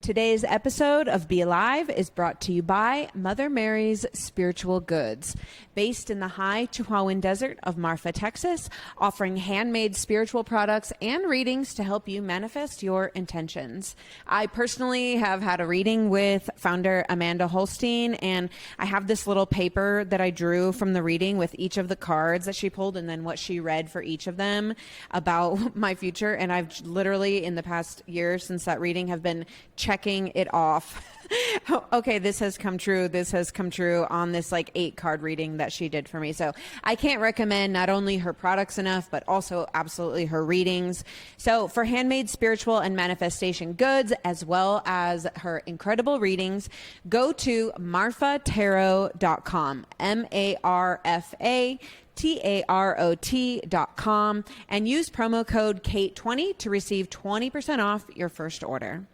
Today's episode of Be Alive is brought to you by Mother Mary's Spiritual Goods. Based in the high Chihuahuan Desert of Marfa, Texas, offering handmade spiritual products and readings to help you manifest your intentions. I personally have had a reading with founder Amanda Holstein, and I have this little paper that I drew from the reading with each of the cards that she pulled and then what she read for each of them about my future. And I've literally, in the past year since that reading, have been checking it off. Okay, this has come true. This has come true on this 8-card reading that she did for me. So I can't recommend not only her products enough, but also absolutely her readings. So for handmade spiritual and manifestation goods, as well as her incredible readings, go to marfatarot.com, MARFA tarot.com, and use promo code KATE20 to receive 20% off your first order.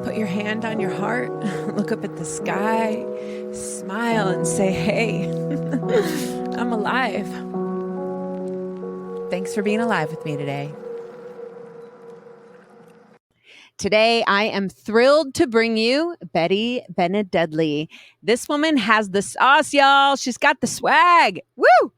Put your hand on your heart, look up at the sky, smile and say, hey, I'm alive. Thanks for being alive with me today. Today, I am thrilled to bring you Betty Benedeadly. This woman has the sauce, y'all. She's got the swag. Woo!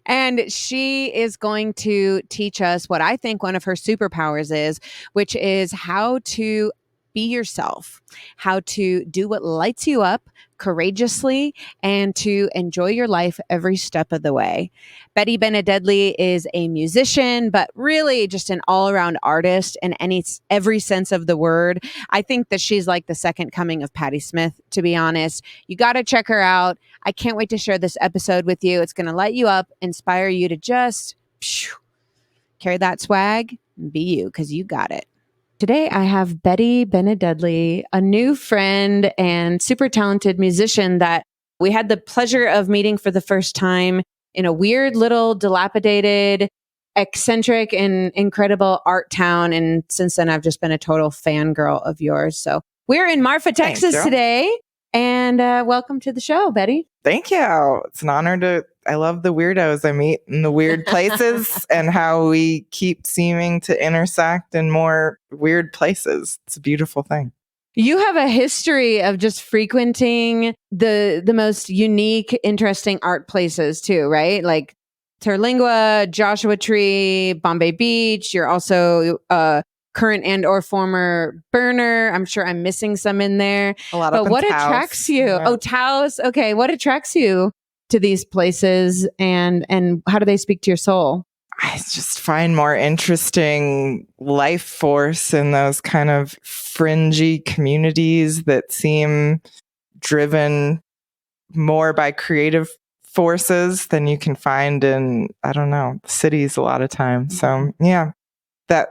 And she is going to teach us what I think one of her superpowers is, which is how to be yourself, how to do what lights you up courageously, and to enjoy your life every step of the way. Betty Benedeadly is a musician, but really just an all-around artist in every sense of the word. I think that she's like the second coming of Patti Smith, to be honest. You got to check her out. I can't wait to share this episode with you. It's going to light you up, inspire you to just carry that swag and be you, because you got it. Today, I have Betty Benedeadly, a new friend and super talented musician that we had the pleasure of meeting for the first time in a weird little dilapidated, eccentric and incredible art town. And since then, I've just been a total fangirl of yours. So we're in Marfa, Texas today. And welcome to the show, Betty. Thank you. It's an honor I love the weirdos I meet in the weird places and how we keep seeming to intersect in more weird places. It's a beautiful thing. You have a history of just frequenting the most unique, interesting art places too, right? Like Terlingua, Joshua Tree, Bombay Beach. You're also current and or former burner. I'm sure I'm missing some in there. A lot but of what attracts you? Yeah. Oh, Taos. Okay. What attracts you to these places, and how do they speak to your soul? I just find more interesting life force in those kind of fringy communities that seem driven more by creative forces than you can find in, I don't know, cities a lot of times. So yeah, that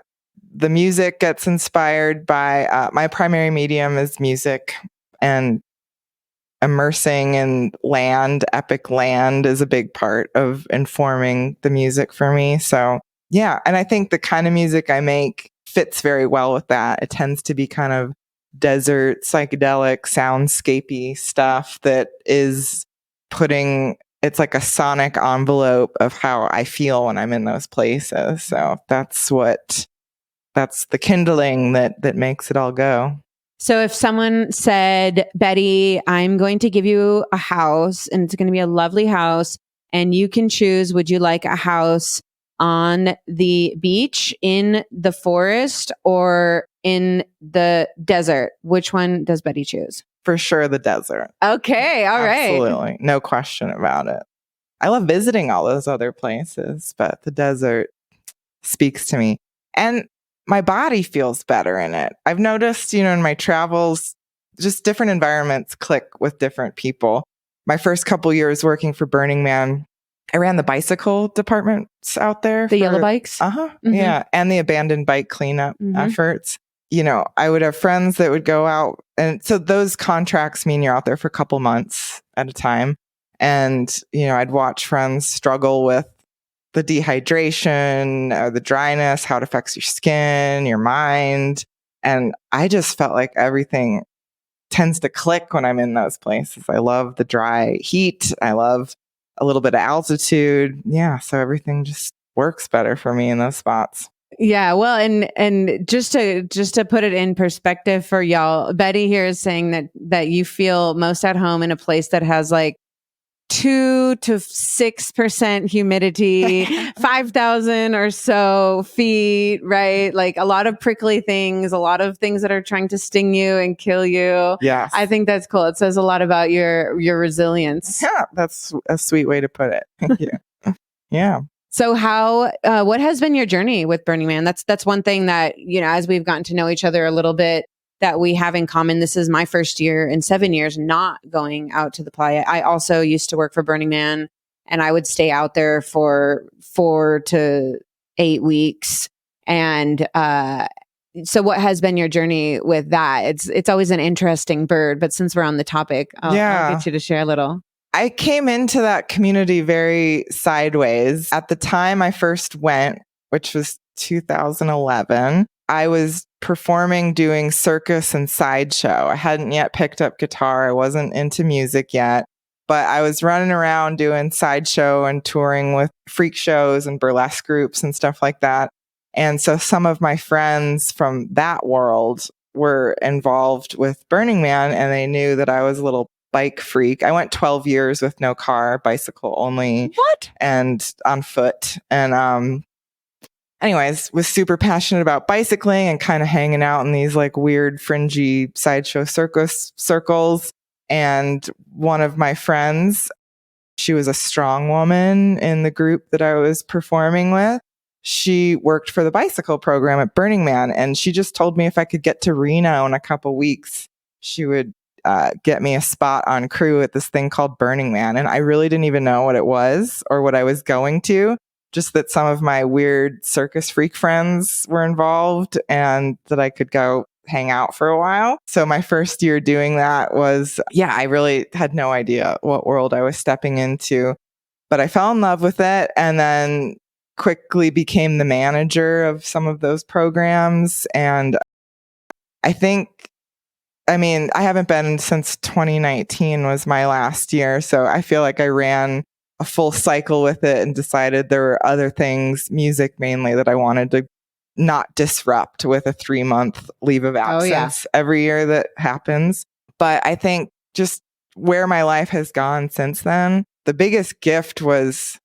the music gets inspired by my primary medium is music, and immersing in epic land is a big part of informing the music for me. So yeah, and I think the kind of music I make fits very well with that. It tends to be kind of desert, psychedelic, soundscapey stuff that is it's like a sonic envelope of how I feel when I'm in those places. So that's the kindling that makes it all go. So if someone said, Betty, I'm going to give you a house, and it's going to be a lovely house, and you can choose, would you like a house on the beach, in the forest, or in the desert? Which one does Betty choose? For sure, the desert. Okay, all right. Absolutely. No question about it. I love visiting all those other places, but the desert speaks to me. And my body feels better in it. I've noticed, in my travels, just different environments click with different people. My first couple years working for Burning Man, I ran the bicycle departments out there. The yellow bikes? Mm-hmm. Yeah. And the abandoned bike cleanup efforts. I would have friends that would go out. And so those contracts mean you're out there for a couple months at a time. And, I'd watch friends struggle with the dehydration, the dryness, how it affects your skin, your mind. And I just felt like everything tends to click when I'm in those places. I love the dry heat. I love a little bit of altitude. Yeah. So everything just works better for me in those spots. Yeah, well, and just to put it in perspective for y'all, Betty here is saying that you feel most at home in a place that has like 2 to 6% humidity, 5,000 or so feet, right? Like a lot of prickly things, a lot of things that are trying to sting you and kill you. Yes. I think that's cool. It says a lot about your resilience. Yeah, that's a sweet way to put it. Thank you. Yeah. So what has been your journey with Burning Man? That's one thing that, as we've gotten to know each other a little bit, that we have in common. This is my first year in 7 years not going out to the playa. I also used to work for Burning Man, and I would stay out there for 4 to 8 weeks. And so what has been your journey with that? It's always an interesting bird, but since we're on the topic, I'll get you to share a little. I came into that community very sideways. At the time I first went, which was 2011, I was performing, doing circus and sideshow. I hadn't yet picked up guitar. I wasn't into music yet, but I was running around doing sideshow and touring with freak shows and burlesque groups and stuff like that. And so some of my friends from that world were involved with Burning Man, and they knew that I was a little bike freak. I went 12 years with no car, bicycle only. What? And on foot. And anyways, was super passionate about bicycling and kind of hanging out in these like weird fringy sideshow circus circles. And one of my friends, she was a strong woman in the group that I was performing with. She worked for the bicycle program at Burning Man, and she just told me if I could get to Reno in a couple weeks, she would get me a spot on crew at this thing called Burning Man. And I really didn't even know what it was or what I was going to, just that some of my weird circus freak friends were involved and that I could go hang out for a while. So my first year doing that was, I really had no idea what world I was stepping into, but I fell in love with it and then quickly became the manager of some of those programs. And I haven't been since 2019 was my last year. So I feel like I ran a full cycle with it and decided there were other things, music mainly, that I wanted to not disrupt with a 3-month leave of absence every year that happens. But I think just where my life has gone since then, the biggest gift was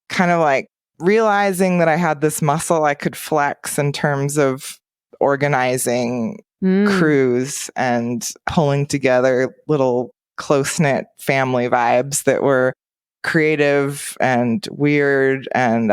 kind of like realizing that I had this muscle I could flex in terms of organizing crews and pulling together little close-knit family vibes that were creative and weird. And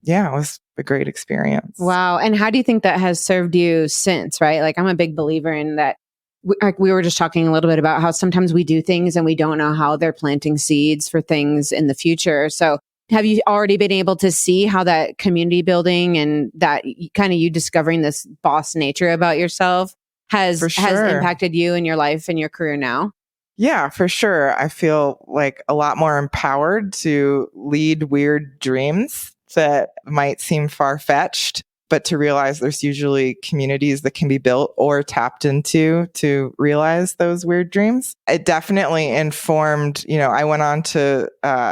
it was a great experience. Wow. And how do you think that has served you since, right? Like, I'm a big believer in that. We were just talking a little bit about how sometimes we do things and we don't know how they're planting seeds for things in the future. So have you already been able to see how that community building and that kind of you discovering this boss nature about yourself has impacted you in your life and your career now? Yeah, for sure. I feel like a lot more empowered to lead weird dreams that might seem far-fetched, but to realize there's usually communities that can be built or tapped into to realize those weird dreams. It definitely informed, I went on to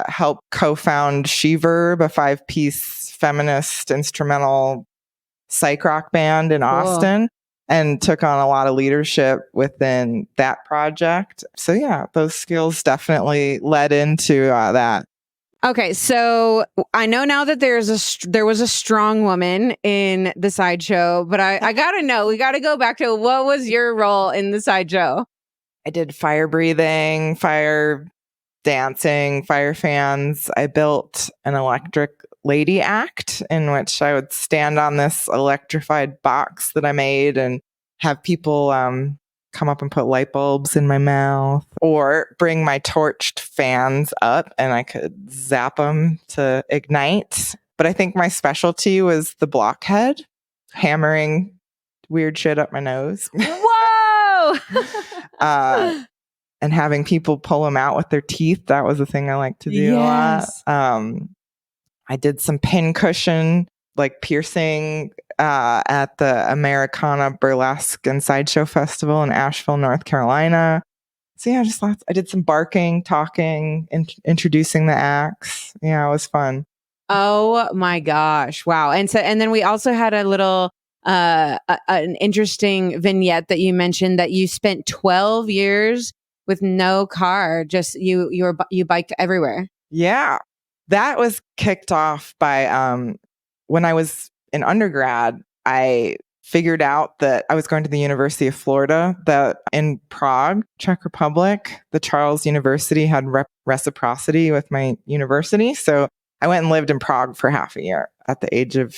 help co-found She-Verb, a 5-piece feminist instrumental psych rock band in Austin, and took on a lot of leadership within that project. So those skills definitely led into that. Okay, so I know now that there was a strong woman in the sideshow, but I gotta know, we gotta go back to what was your role in the sideshow? I did fire breathing, fire dancing, fire fans. I built an electric lady act in which I would stand on this electrified box that I made and have people come up and put light bulbs in my mouth, or bring my torched fans up and I could zap them to ignite. But I think my specialty was the blockhead, hammering weird shit up my nose. Whoa! And having people pull them out with their teeth. That was the thing I liked to do a lot. I did some pincushion like piercing at the Americana Burlesque and Sideshow Festival in Asheville, North Carolina. So yeah, just lots. I did some barking, talking, introducing the acts. Yeah, it was fun. Oh my gosh. Wow. And then we also had a little an interesting vignette that you mentioned that you spent 12 years with no car, just you biked everywhere. Yeah. That was kicked off by when I was in undergrad, I figured out that I was going to the University of Florida, that in Prague, Czech Republic, the Charles University had reciprocity with my university. So I went and lived in Prague for half a year at the age of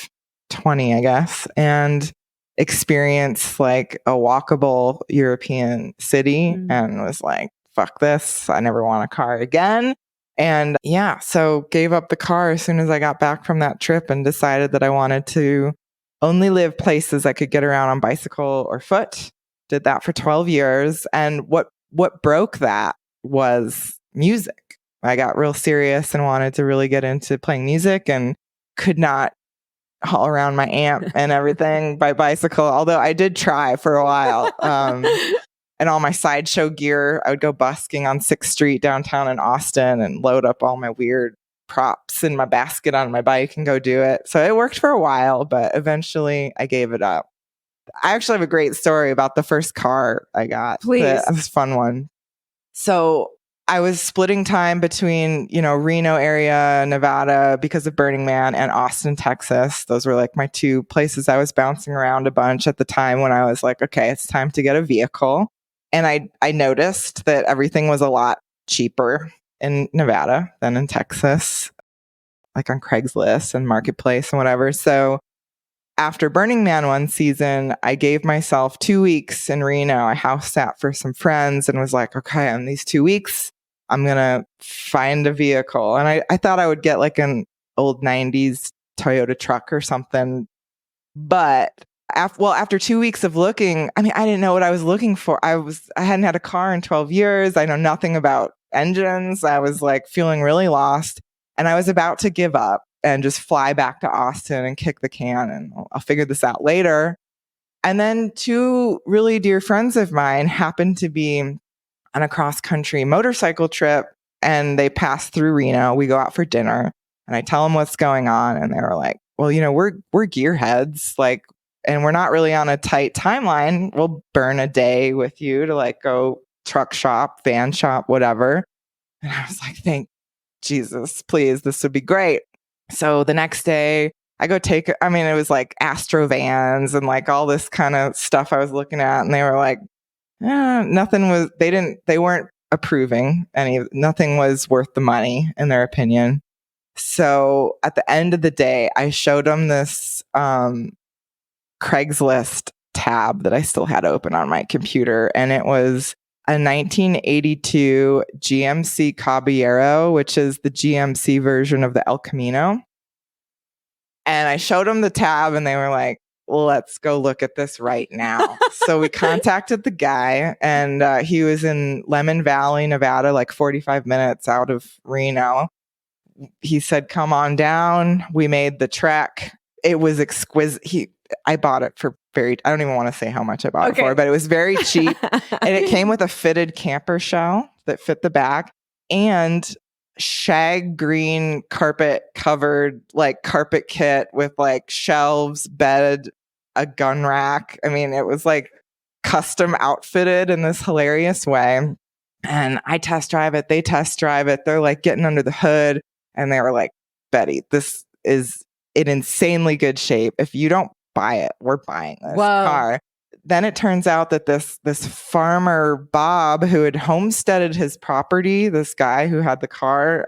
20, I guess, and experienced like a walkable European city and was like, fuck this. I never want a car again. And yeah, so gave up the car as soon as I got back from that trip and decided that I wanted to only live places I could get around on bicycle or foot. Did that for 12 years. And what broke that was music. I got real serious and wanted to really get into playing music and could not haul around my amp and everything by bicycle, although I did try for a while. And all my Sideshow gear, I would go busking on 6th Street downtown in Austin and load up all my weird props in my basket on my bike and go do it. So it worked for a while, but eventually I gave it up. I actually have a great story about the first car I got. Please. It was a fun one. So I was splitting time between, Reno area, Nevada, because of Burning Man, and Austin, Texas. Those were like my two places I was bouncing around a bunch at the time when I was like, okay, it's time to get a vehicle. And I noticed that everything was a lot cheaper in Nevada than in Texas, like on Craigslist and Marketplace and whatever. So after Burning Man one season, I gave myself 2 weeks in Reno. I house sat for some friends and was like, okay, in these 2 weeks, I'm going to find a vehicle. And I thought I would get like an old 90s Toyota truck or something. But after 2 weeks of looking, I didn't know what I was looking for. I hadn't had a car in 12 years. I know nothing about engines. I was like feeling really lost. And I was about to give up and just fly back to Austin and kick the can. And I'll figure this out later. And then two really dear friends of mine happened to be on a cross-country motorcycle trip, and they passed through Reno. We go out for dinner, and I tell them what's going on, and they were like, well, we're gearheads, like, and we're not really on a tight timeline. We'll burn a day with you to like go truck shop, van shop, whatever. And I was like, thank Jesus, please, this would be great. So the next day I go take, it was like Astro vans and like all this kind of stuff I was looking at. And they were like, nothing was, they weren't approving nothing was worth the money in their opinion. So at the end of the day, I showed them this Craigslist tab that I still had open on my computer. And it was a 1982 GMC Caballero, which is the GMC version of the El Camino. And I showed them the tab and they were like, well, let's go look at this right now. So we contacted the guy, and he was in Lemon Valley, Nevada, like 45 minutes out of Reno. He said, come on down. We made the trek. It was exquisite. I bought it for I don't even want to say how much I bought it for, but it was very cheap. And it came with a fitted camper shell that fit the back and shag green carpet covered like carpet kit with like shelves, bed, a gun rack. It was like custom outfitted in this hilarious way. And I test drive it. They test drive it. They're like getting under the hood. And they were like, Betty, this is in insanely good shape. If you don't buy it, we're buying this car. Then it turns out that this farmer Bob, who had homesteaded his property, this guy who had the car,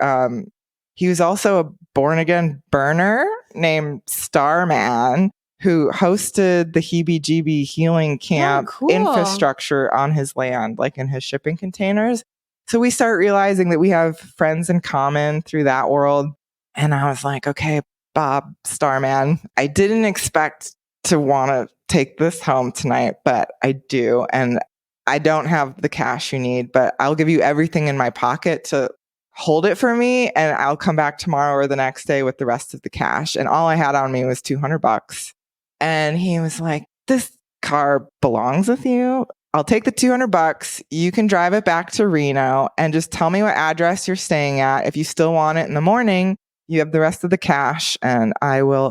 he was also a born again burner named Starman, who hosted the heebie-jeebie healing camp infrastructure on his land, like in his shipping containers. So we start realizing that we have friends in common through that world. And I was like, okay, Bob, Starman, I didn't expect to want to take this home tonight, but I do. And I don't have the cash you need, but I'll give you everything in my pocket to hold it for me and I'll come back tomorrow or the next day with the rest of the cash. And all I had on me was $200. And he was like, this car belongs with you. I'll take the $200. You can drive it back to Reno and just tell me what address you're staying at. If you still want it in the morning, you have the rest of the cash and I will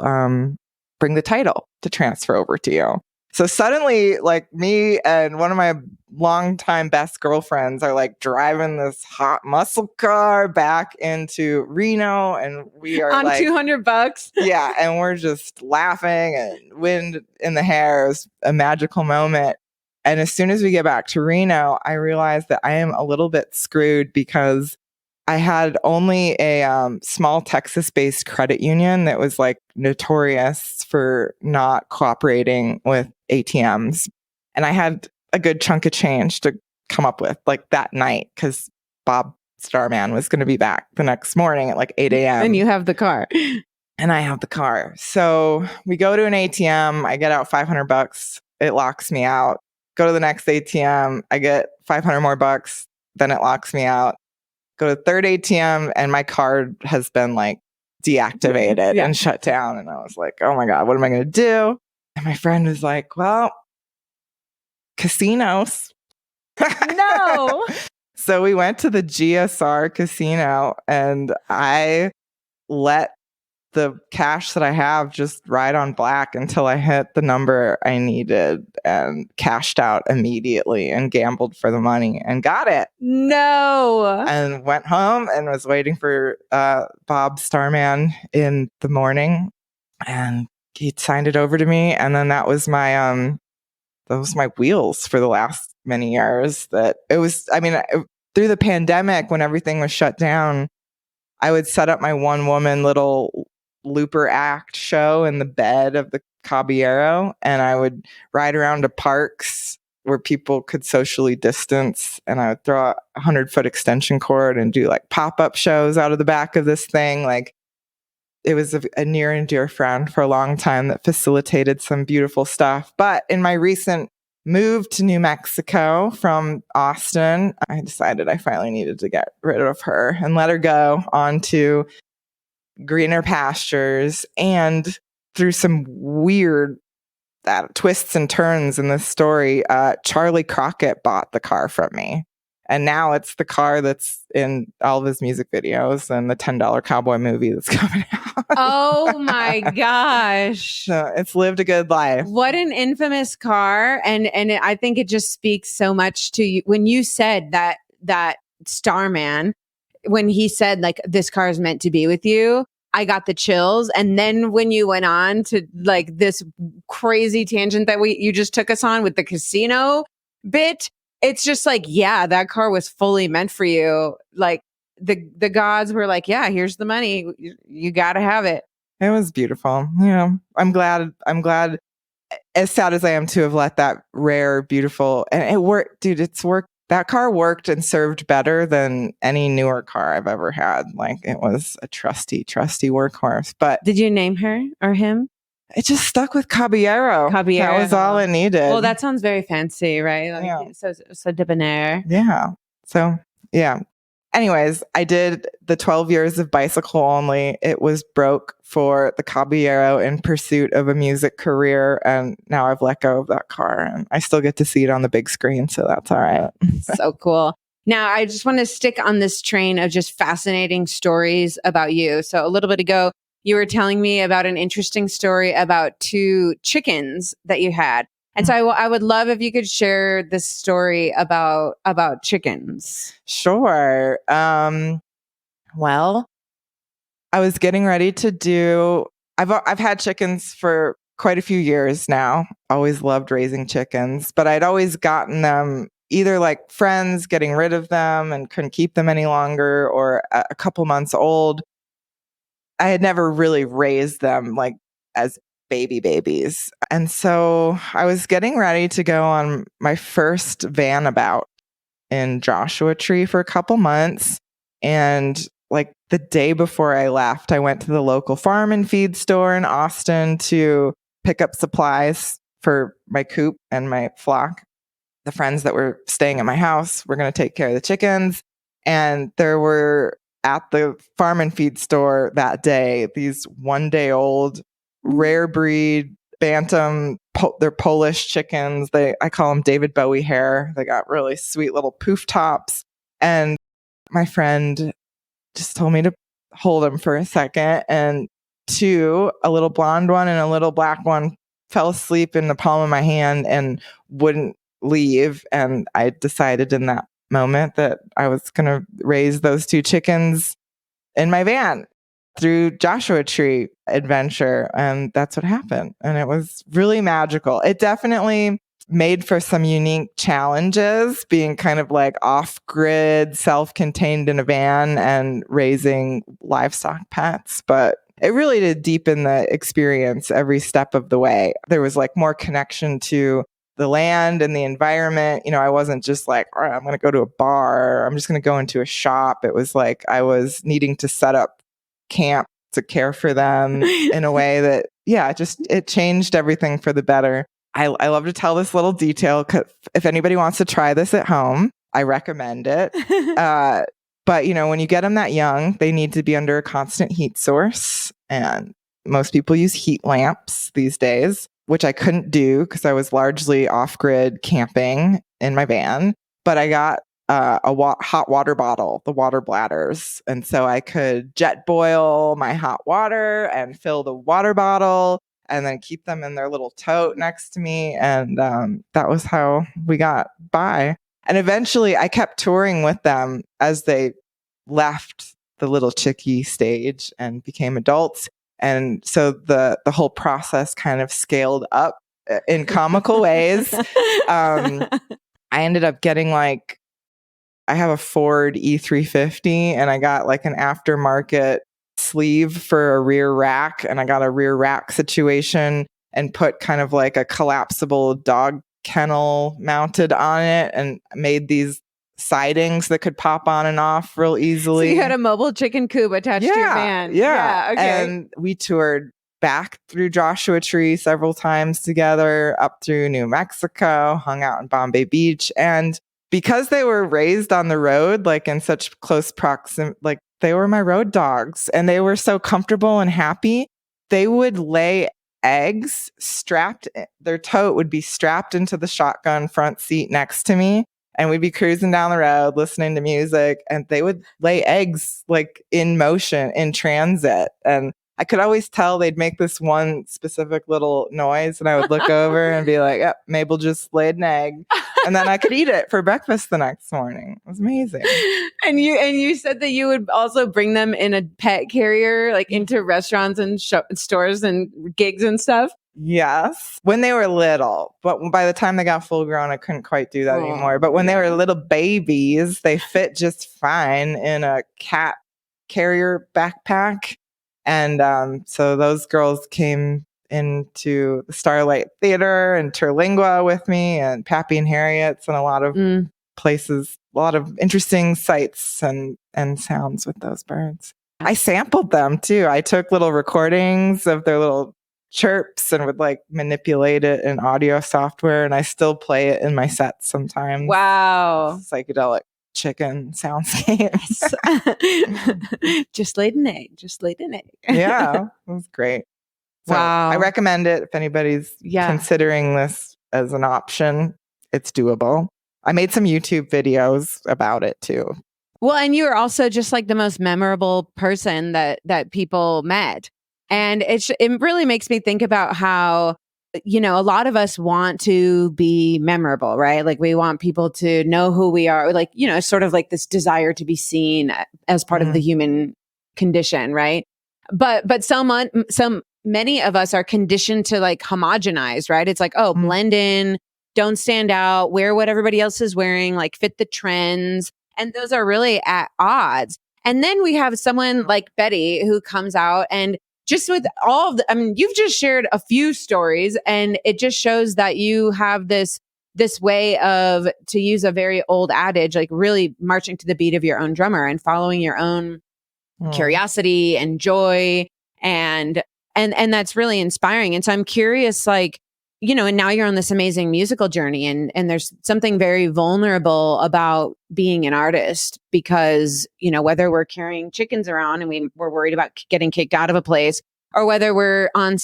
bring the title to transfer over to you. So suddenly, like, me and one of my longtime best girlfriends are like driving this hot muscle car back into Reno, and we are on like $200. Yeah, and we're just laughing and wind in the hair. It was a magical moment. And as soon as we get back to Reno, I realized that I am a little bit screwed because I had only a small Texas-based credit union that was like notorious for not cooperating with ATMs. And I had a good chunk of change to come up with like that night because Bob Starman was going to be back the next morning at like 8 a.m. And you have the car. And I have the car. So we go to an ATM. I get out $500. It locks me out. Go to the next ATM. I get 500 more bucks. Then it locks me out. Go to the third ATM and my card has been like deactivated and shut down. And I was like, oh my God, what am I going to do? And my friend was like, well, casinos. No. So we went to the GSR casino and I let the cash that I have just ride on black until I hit the number I needed and cashed out immediately and gambled for the money and got it. No. And went home and was waiting for Bob Starman in the morning, and he signed it over to me. And then that was my wheels for the last many years. That it was, I mean, through the pandemic when everything was shut down, I would set up my one woman little looper act show in the bed of the Caballero, and I would ride around to parks where people could socially distance, and I would throw a 100-foot extension cord and do like pop-up shows out of the back of this thing. Like, it was a near and dear friend for a long time that facilitated some beautiful stuff. But in my recent move to New Mexico from Austin, I decided I finally needed to get rid of her and let her go onto greener pastures. And through some weird twists and turns in this story, Charlie Crockett bought the car from me. And now it's the car that's in all of his music videos and the $10 cowboy movie that's coming out. Oh my gosh. So it's lived a good life. What an infamous car. And I think it just speaks so much to you. When you said that Starman, when he said like, this car is meant to be with you, I got the chills. And then when you went on to like this crazy tangent that you just took us on with the casino bit, it's just like, yeah, that car was fully meant for you. Like the gods were like, yeah, here's the money. You got to have it. It was beautiful. Yeah. I'm glad, as sad as I am to have let that rare, beautiful, and it worked, dude, it's worked. That car worked and served better than any newer car I've ever had. Like, it was a trusty workhorse. But did you name her or him? It just stuck with Caballero. That was all it needed. Well, that sounds very fancy, right? Like, yeah. So debonair. Yeah. So, yeah. Anyways, I did the 12 years of bicycle only. It was broke for the Caballero in pursuit of a music career. And now I've let go of that car and I still get to see it on the big screen. So that's all right. So cool. Now, I just want to stick on this train of just fascinating stories about you. So a little bit ago, you were telling me about an interesting story about 2 chickens that you had. And so I would love if you could share this story about chickens. Sure. Well, I was getting ready to do, I've had chickens for quite a few years now. Always loved raising chickens, but I'd always gotten them either like friends getting rid of them and couldn't keep them any longer, or a couple months old. I had never really raised them like as babies. And so I was getting ready to go on my first van about in Joshua Tree for a couple months. And like the day before I left, I went to the local farm and feed store in Austin to pick up supplies for my coop and my flock. The friends that were staying at my house were going to take care of the chickens. And there were at the farm and feed store that day, these 1 day old rare breed bantam, they're Polish chickens. I call them David Bowie hair. They got really sweet little poof tops. And my friend just told me to hold them for a second. And a little blonde one and a little black one fell asleep in the palm of my hand and wouldn't leave. And I decided in that moment that I was going to raise those 2 chickens in my van through Joshua Tree adventure. And that's what happened. And it was really magical. It definitely made for some unique challenges, being kind of like off-grid, self-contained in a van and raising livestock pets. But it really did deepen the experience every step of the way. There was like more connection to the land and the environment. You know, I wasn't just like, all right, I'm going to go to a bar. I'm just going to go into a shop. It was like I was needing to set up camp to care for them in a way that, it changed everything for the better. I love to tell this little detail, 'cause if anybody wants to try this at home, I recommend it. But, you know, when you get them that young, they need to be under a constant heat source. And most people use heat lamps these days, which I couldn't do because I was largely off-grid camping in my van. But I got hot water bottle, the water bladders. And so I could jet boil my hot water and fill the water bottle and then keep them in their little tote next to me. And that was how we got by. And eventually I kept touring with them as they left the little chickie stage and became adults. And so the whole process kind of scaled up in comical ways. I ended up getting I have a Ford E350 and I got like an aftermarket sleeve for a rear rack, and I got a rear rack situation and put kind of like a collapsible dog kennel mounted on it and made these sidings that could pop on and off real easily. So you had a mobile chicken coop attached to your van. Yeah. Okay. And we toured back through Joshua Tree several times together, up through New Mexico, hung out in Bombay Beach. And because they were raised on the road, like in such close proximity, like they were my road dogs and they were so comfortable and happy. They would lay eggs their tote would be strapped into the shotgun front seat next to me. And we'd be cruising down the road, listening to music, and they would lay eggs like in motion, in transit. And I could always tell they'd make this one specific little noise, and I would look over and be like, yep, Mabel just laid an egg. And then I could eat it for breakfast the next morning. It was amazing. And you said that you would also bring them in a pet carrier, like into restaurants and stores and gigs and stuff? Yes, when they were little. But by the time they got full grown, I couldn't quite do that anymore. But when they were little babies, they fit just fine in a cat carrier backpack. And so those girls came into the Starlight Theater and Terlingua with me, and Pappy and Harriet's, and a lot of places, a lot of interesting sights and sounds with those birds. I sampled them too. I took little recordings of their little chirps and would like manipulate it in audio software, and I still play it in my sets sometimes. Wow. Psychedelic chicken soundscapes. Just laid an egg. Yeah, it was great. So wow. I recommend it if anybody's considering this as an option. It's doable. I made some YouTube videos about it too. Well, and you were also just like the most memorable person that people met. And it really makes me think about how, you know, a lot of us want to be memorable, right? Like we want people to know who we are, like, you know, sort of like this desire to be seen as part of the human condition, right? But many of us are conditioned to like homogenize, right? It's like, oh, blend in, don't stand out, wear what everybody else is wearing, like fit the trends. And those are really at odds. And then we have someone like Betty who comes out and just with all of you've just shared a few stories, and it just shows that you have this way of, to use a very old adage, like really marching to the beat of your own drummer and following your own curiosity and joy. And that's really inspiring. And so I'm curious, like, and now you're on this amazing musical journey, and there's something very vulnerable about being an artist because, whether we're carrying chickens around and we're worried about getting kicked out of a place, or whether you're on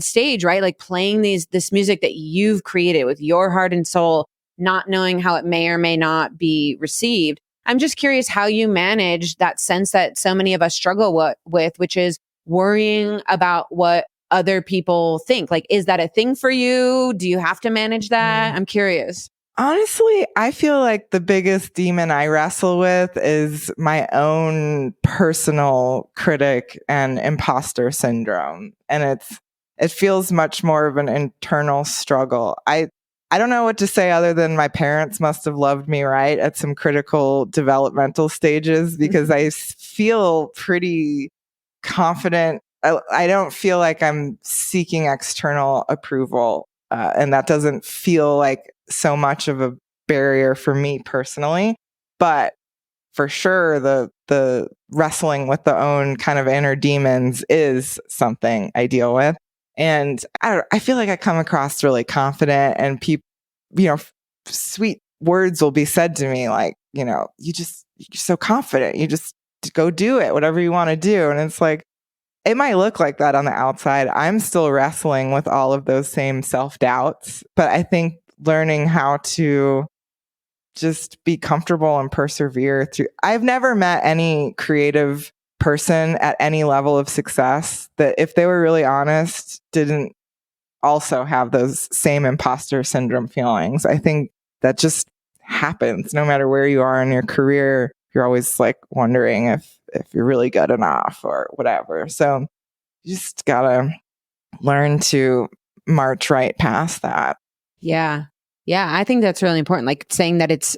stage, right? Like playing this music that you've created with your heart and soul, not knowing how it may or may not be received. I'm just curious how you manage that sense that so many of us struggle with, which is worrying about what other people think. Like, is that a thing for you? Do you have to manage that? I'm curious. Honestly, I feel like the biggest demon I wrestle with is my own personal critic and imposter syndrome. And it feels much more of an internal struggle. I don't know what to say other than my parents must have loved me right at some critical developmental stages, because I feel pretty confident. I don't feel like I'm seeking external approval. And that doesn't feel like so much of a barrier for me personally. But for sure, the wrestling with the own kind of inner demons is something I deal with. And I feel like I come across really confident, and people, sweet words will be said to me like, you're so confident. You just go do it, whatever you want to do. And it's like, it might look like that on the outside. I'm still wrestling with all of those same self-doubts, but I think learning how to just be comfortable and persevere through. I've never met any creative person at any level of success that, if they were really honest, didn't also have those same imposter syndrome feelings. I think that just happens no matter where you are in your career. You're always like wondering if you're really good enough or whatever. So you just gotta learn to march right past that. Yeah. Yeah. I think that's really important. Like saying that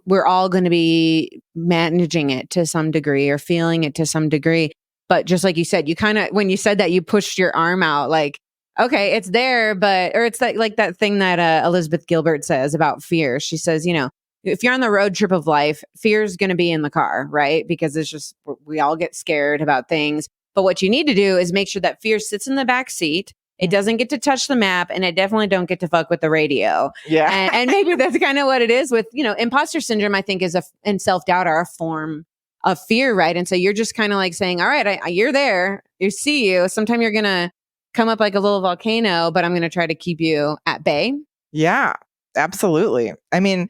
we're all going to be managing it to some degree or feeling it to some degree. But just like you said, you kind of, when you said that, you pushed your arm out like, okay, it's there, or it's like that thing that Elizabeth Gilbert says about fear. She says, if you're on the road trip of life, fear is going to be in the car, right? Because it's just, we all get scared about things. But what you need to do is make sure that fear sits in the back seat. It doesn't get to touch the map, and it definitely don't get to fuck with the radio. Yeah. And maybe that's kind of what it is with, imposter syndrome, I think and self-doubt are a form of fear, right? And so you're just kind of like saying, all right, you're there. You see you. Sometime you're going to come up like a little volcano, but I'm going to try to keep you at bay. Yeah, absolutely. I mean,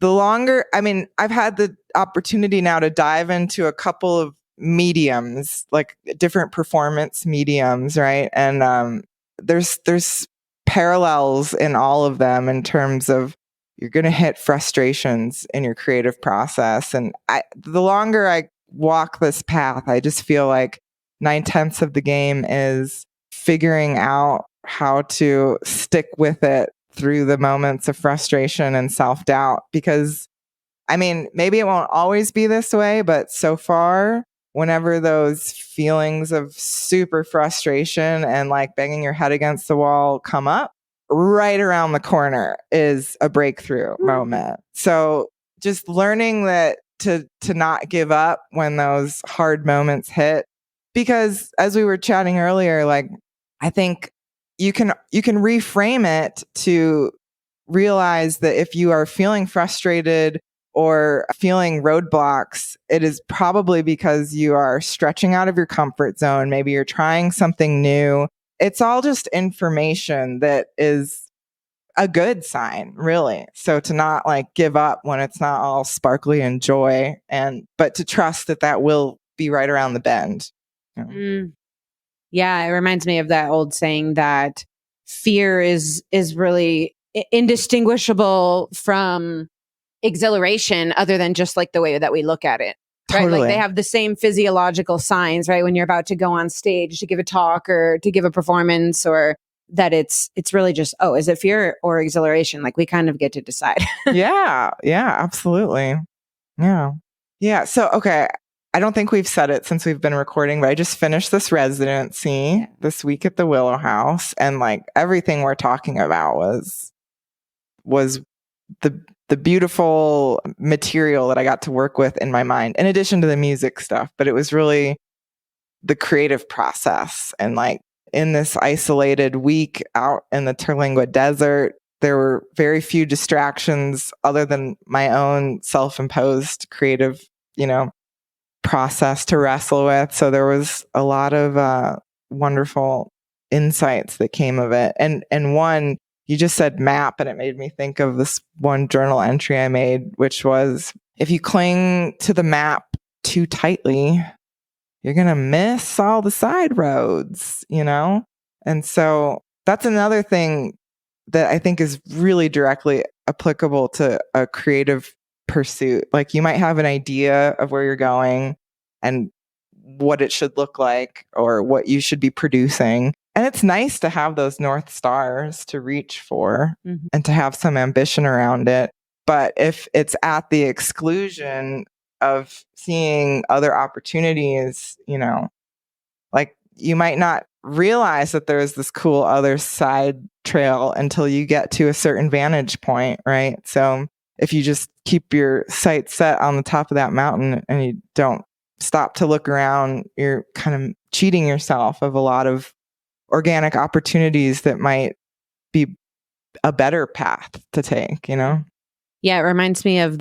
I've had the opportunity now to dive into a couple of mediums, like different performance mediums, right? And there's parallels in all of them in terms of you're going to hit frustrations in your creative process. And the longer I walk this path, I just feel like 9/10 of the game is figuring out how to stick with it through the moments of frustration and self-doubt. Because, I mean, maybe it won't always be this way, but so far, whenever those feelings of super frustration and like banging your head against the wall come up, right around the corner is a breakthrough moment. So just learning that to not give up when those hard moments hit. Because as we were chatting earlier, like, I think you can reframe it to realize that if you are feeling frustrated or feeling roadblocks, it is probably because you are stretching out of your comfort zone. Maybe you're trying something new. It's all just information that is a good sign, really. So to not like give up when it's not all sparkly and joy, but to trust that will be right around the bend. Yeah, it reminds me of that old saying that fear is really indistinguishable from exhilaration, other than just like the way that we look at it. Right? Totally. Like they have the same physiological signs, right? When you're about to go on stage to give a talk or to give a performance, or that it's really just, is it fear or exhilaration? Like we kind of get to decide. Yeah, absolutely. Yeah. So, okay. I don't think we've said it since we've been recording, but I just finished this residency this week at the Willow House, and like everything we're talking about was the beautiful material that I got to work with in my mind, in addition to the music stuff. But it was really the creative process and like in this isolated week out in the Terlingua desert. There were very few distractions other than my own self-imposed creative, process to wrestle with. So there was a lot of wonderful insights that came of it. And one, you just said map, and it made me think of this one journal entry I made, which was, if you cling to the map too tightly, you're going to miss all the side roads, And so that's another thing that I think is really directly applicable to a creative pursuit. Like, you might have an idea of where you're going and what it should look like or what you should be producing. And it's nice to have those North Stars to reach for and to have some ambition around it. But if it's at the exclusion of seeing other opportunities, like, you might not realize that there's this cool other side trail until you get to a certain vantage point, right? So if you just keep your sights set on the top of that mountain and you don't stop to look around, you're kind of cheating yourself of a lot of organic opportunities that might be a better path to take, Yeah, it reminds me of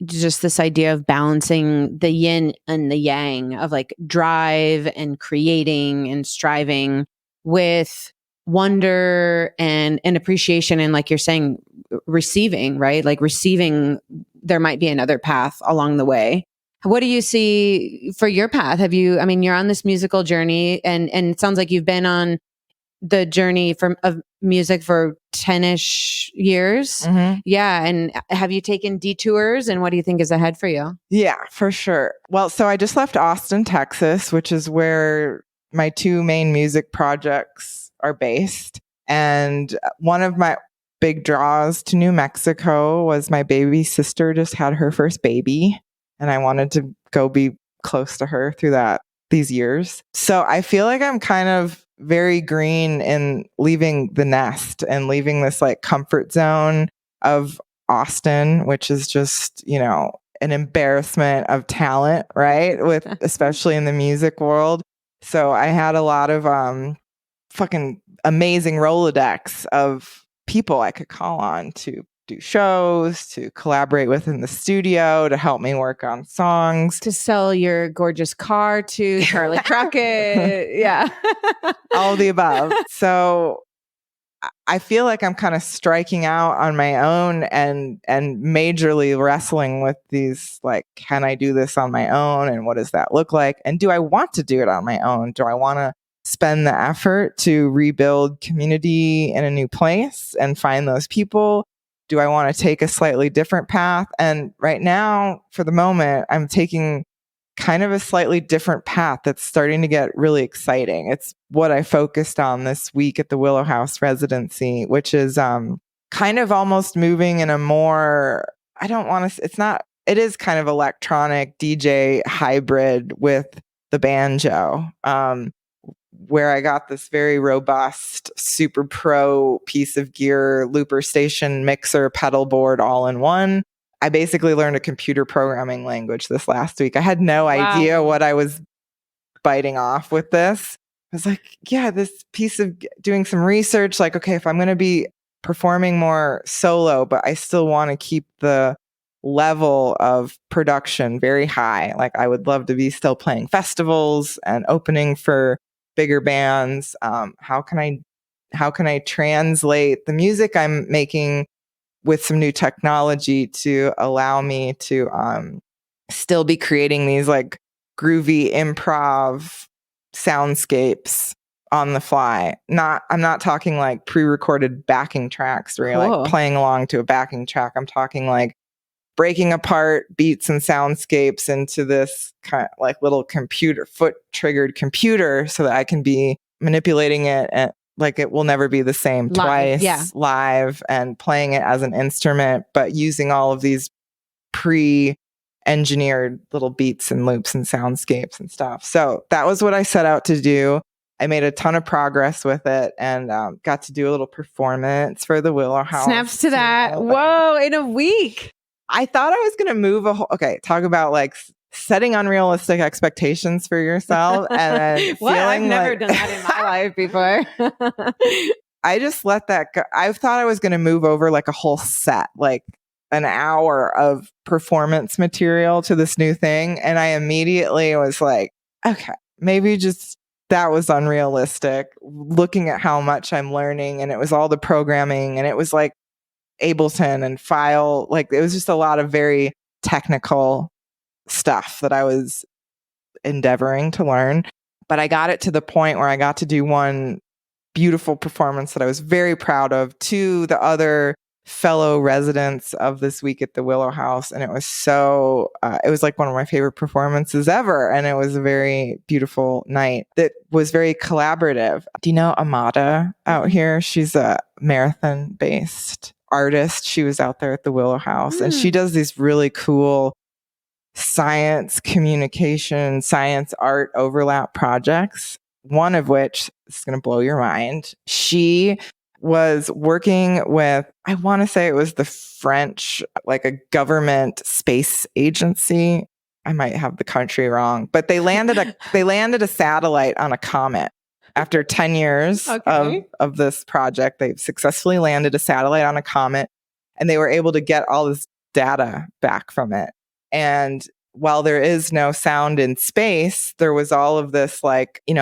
just this idea of balancing the yin and the yang of like drive and creating and striving with wonder and appreciation, and like you're saying, receiving, right? Like receiving, there might be another path along the way. What do you see for your path? You're on this musical journey, and it sounds like you've been on the journey of music for 10-ish years. Mm-hmm. Yeah. And have you taken detours, and what do you think is ahead for you? Yeah, for sure. Well, so I just left Austin, Texas, which is where my two main music projects are based. And one of my big draws to New Mexico was my baby sister just had her first baby, and I wanted to go be close to her through these years. So I feel like I'm kind of very green in leaving the nest and leaving this like comfort zone of Austin, which is just, an embarrassment of talent, right? With especially in the music world. So I had a lot of fucking amazing Rolodex of people I could call on to do shows, to collaborate with in the studio, to help me work on songs, to sell your gorgeous car to Charlie Crockett. Yeah. All of the above. So I feel like I'm kind of striking out on my own and majorly wrestling with these, like, can I do this on my own? And what does that look like? And do I want to do it on my own? Do I want to spend the effort to rebuild community in a new place and find those people? Do I want to take a slightly different path? And right now, for the moment, I'm taking kind of a slightly different path that's starting to get really exciting. It's what I focused on this week at the Willow House residency, which is kind of almost moving in a more, it is kind of electronic DJ hybrid with the banjo, where I got this very robust, super pro piece of gear, looper station, mixer, pedal board, all in one. I basically learned a computer programming language this last week. I had no idea what I was biting off with this. I was like, yeah, this piece of doing some research, like, okay, if I'm going to be performing more solo, but I still want to keep the level of production very high. Like, I would love to be still playing festivals and opening for bigger bands. How can I translate the music I'm making with some new technology to allow me to still be creating these like groovy improv soundscapes on the fly? I'm not talking like pre-recorded backing tracks where you're like playing along to a backing track. I'm talking like breaking apart beats and soundscapes into this kind of like little foot-triggered computer so that I can be manipulating it and like it will never be the same twice live, and playing it as an instrument, but using all of these pre-engineered little beats and loops and soundscapes and stuff. So that was what I set out to do. I made a ton of progress with it and got to do a little performance for the Willow House. Snaps to that. Whoa, in a week. I thought I was going to move talk about like setting unrealistic expectations for yourself and then Well, I've feeling never like done that in my life before. I just let that go. I thought I was going to move over like a whole set, like an hour of performance material to this new thing. And I immediately was like, okay, maybe just that was unrealistic. Looking at how much I'm learning, and it was all the programming, and it was like Ableton and file. Like it was just a lot of very technical stuff that I was endeavoring to learn. But I got it to the point where I got to do one beautiful performance that I was very proud of to the other fellow residents of this week at the Willow House. And it was so, it was like one of my favorite performances ever. And it was a very beautiful night that was very collaborative. Do you know Amada out here? She's a marathon based artist. She was out there at the Willow House and she does these really cool science communication, science art overlap projects. One of which is going to blow your mind. She was working with, I want to say it was the French, like a government space agency. I might have the country wrong, but they landed a satellite on a comet. After 10 years of this project, they've successfully landed a satellite on a comet, and they were able to get all this data back from it. And while there is no sound in space, there was all of this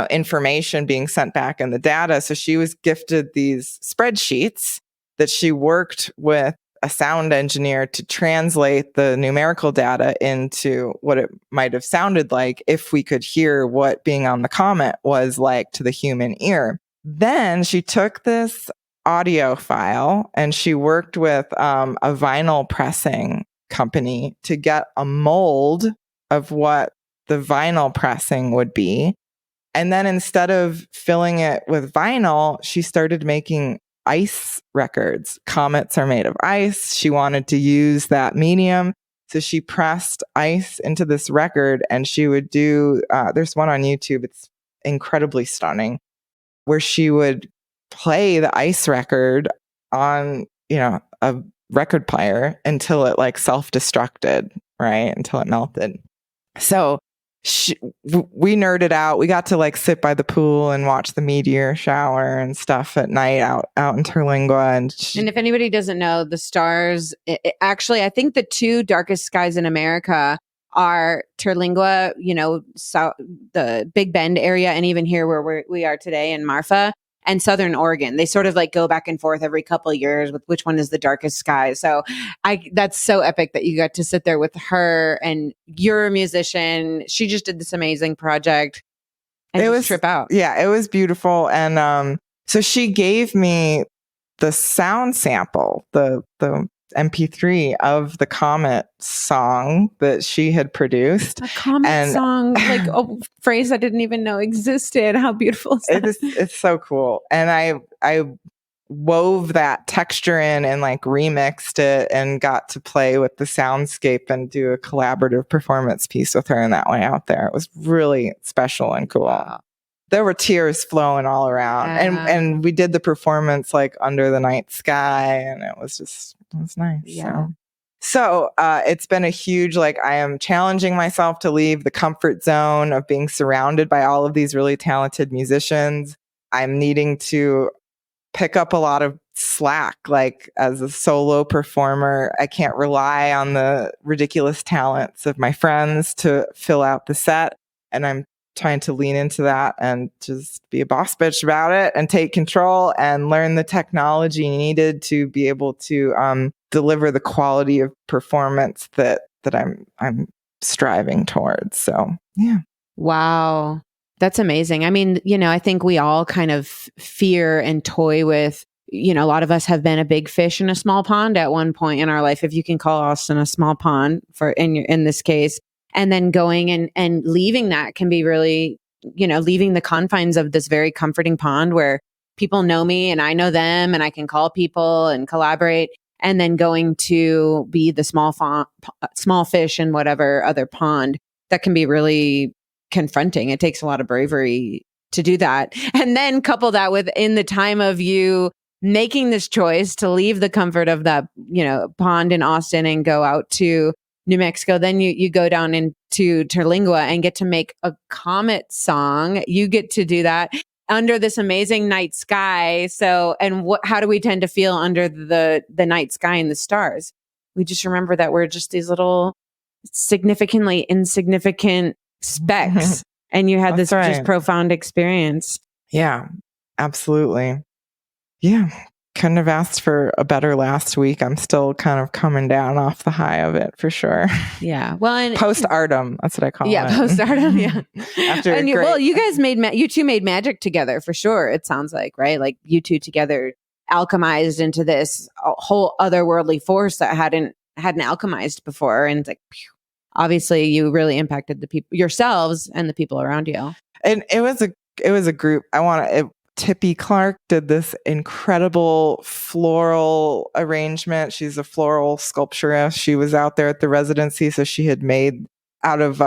information being sent back in the data. So she was gifted these spreadsheets that she worked with a sound engineer to translate the numerical data into what it might have sounded like if we could hear what being on the comet was like to the human ear. Then she took this audio file and she worked with a vinyl pressing company to get a mold of what the vinyl pressing would be. And then instead of filling it with vinyl, she started making ice records. Comets are made of ice. She wanted to use that medium. So she pressed ice into this record and she would do, there's one on YouTube. It's incredibly stunning where she would play the ice record on, a record player until it like self-destructed, right? Until it melted. So we nerded out. We got to like sit by the pool and watch the meteor shower and stuff at night out in Terlingua. And if anybody doesn't know, the stars, actually, I think the two darkest skies in America are Terlingua, the Big Bend area, and even here where we are today in Marfa, and Southern Oregon. They sort of like go back and forth every couple of years with which one is the darkest sky. So that's so epic that you got to sit there with her, and you're a musician. She just did this amazing project and just trip out. Yeah, it was beautiful. And so she gave me the sound sample, the MP3 of the Comet song that she had produced. A Comet song, like a phrase I didn't even know existed. How beautiful is that? It's so cool. And I wove that texture in and like remixed it and got to play with the soundscape and do a collaborative performance piece with her in that way out there. It was really special and cool. Wow. There were tears flowing all around. And we did the performance like under the night sky, and it was nice. Yeah. So it's been a huge, I am challenging myself to leave the comfort zone of being surrounded by all of these really talented musicians. I'm needing to pick up a lot of slack. Like as a solo performer, I can't rely on the ridiculous talents of my friends to fill out the set. And I'm trying to lean into that and just be a boss bitch about it and take control and learn the technology needed to be able to deliver the quality of performance that I'm striving towards. So, yeah. Wow. That's amazing. I mean, I think we all kind of fear and toy with, a lot of us have been a big fish in a small pond at one point in our life, if you can call Austin a small pond in this case. And then going and leaving that can be really, leaving the confines of this very comforting pond where people know me and I know them and I can call people and collaborate, and then going to be the small fish in whatever other pond. That can be really confronting. It takes a lot of bravery to do that. And then couple that with in the time of you making this choice to leave the comfort of that, pond in Austin and go out to New Mexico. Then you go down into Terlingua and get to make a Comet song. You get to do that under this amazing night sky. So, and how do we tend to feel under the night sky and the stars? We just remember that we're just these little significantly insignificant specks. And you had this just profound experience. Yeah, absolutely. Yeah. Couldn't have asked for a better last week. I'm still kind of coming down off the high of it for sure. Yeah. Well, and postpartum, that's what I call it. Yeah, postpartum. Yeah. Well, you guys you two made magic together for sure. It sounds like, right? Like you two together alchemized into this whole otherworldly force that hadn't alchemized before. And it's like, obviously you really impacted the people, yourselves and the people around you. And it was a group. Tippy Clark did this incredible floral arrangement. She's a floral sculpturist. She was out there at the residency, so she had made out of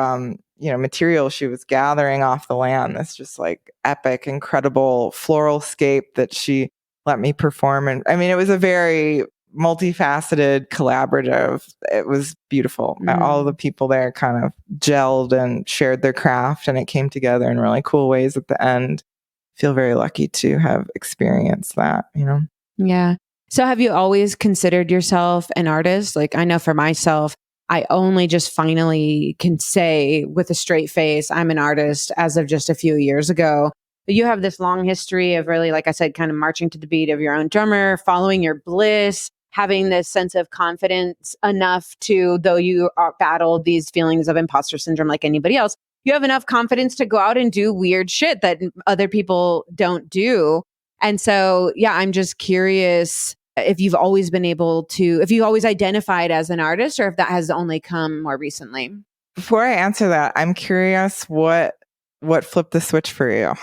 material she was gathering off the land. This just like epic, incredible floral scape that she let me perform. And I mean, it was a very multifaceted collaborative. It was beautiful. All of the people there kind of gelled and shared their craft, and it came together in really cool ways at the end. Feel very lucky to have experienced that, Yeah. So have you always considered yourself an artist? Like, I know for myself, I only just finally can say with a straight face, I'm an artist as of just a few years ago. But you have this long history of really, like I said, kind of marching to the beat of your own drummer, following your bliss, having this sense of confidence enough to, though you battle these feelings of imposter syndrome like anybody else, you have enough confidence to go out and do weird shit that other people don't do. And so, yeah, I'm just curious if you've always if you've always identified as an artist, or if that has only come more recently. Before I answer that, I'm curious what flipped the switch for you?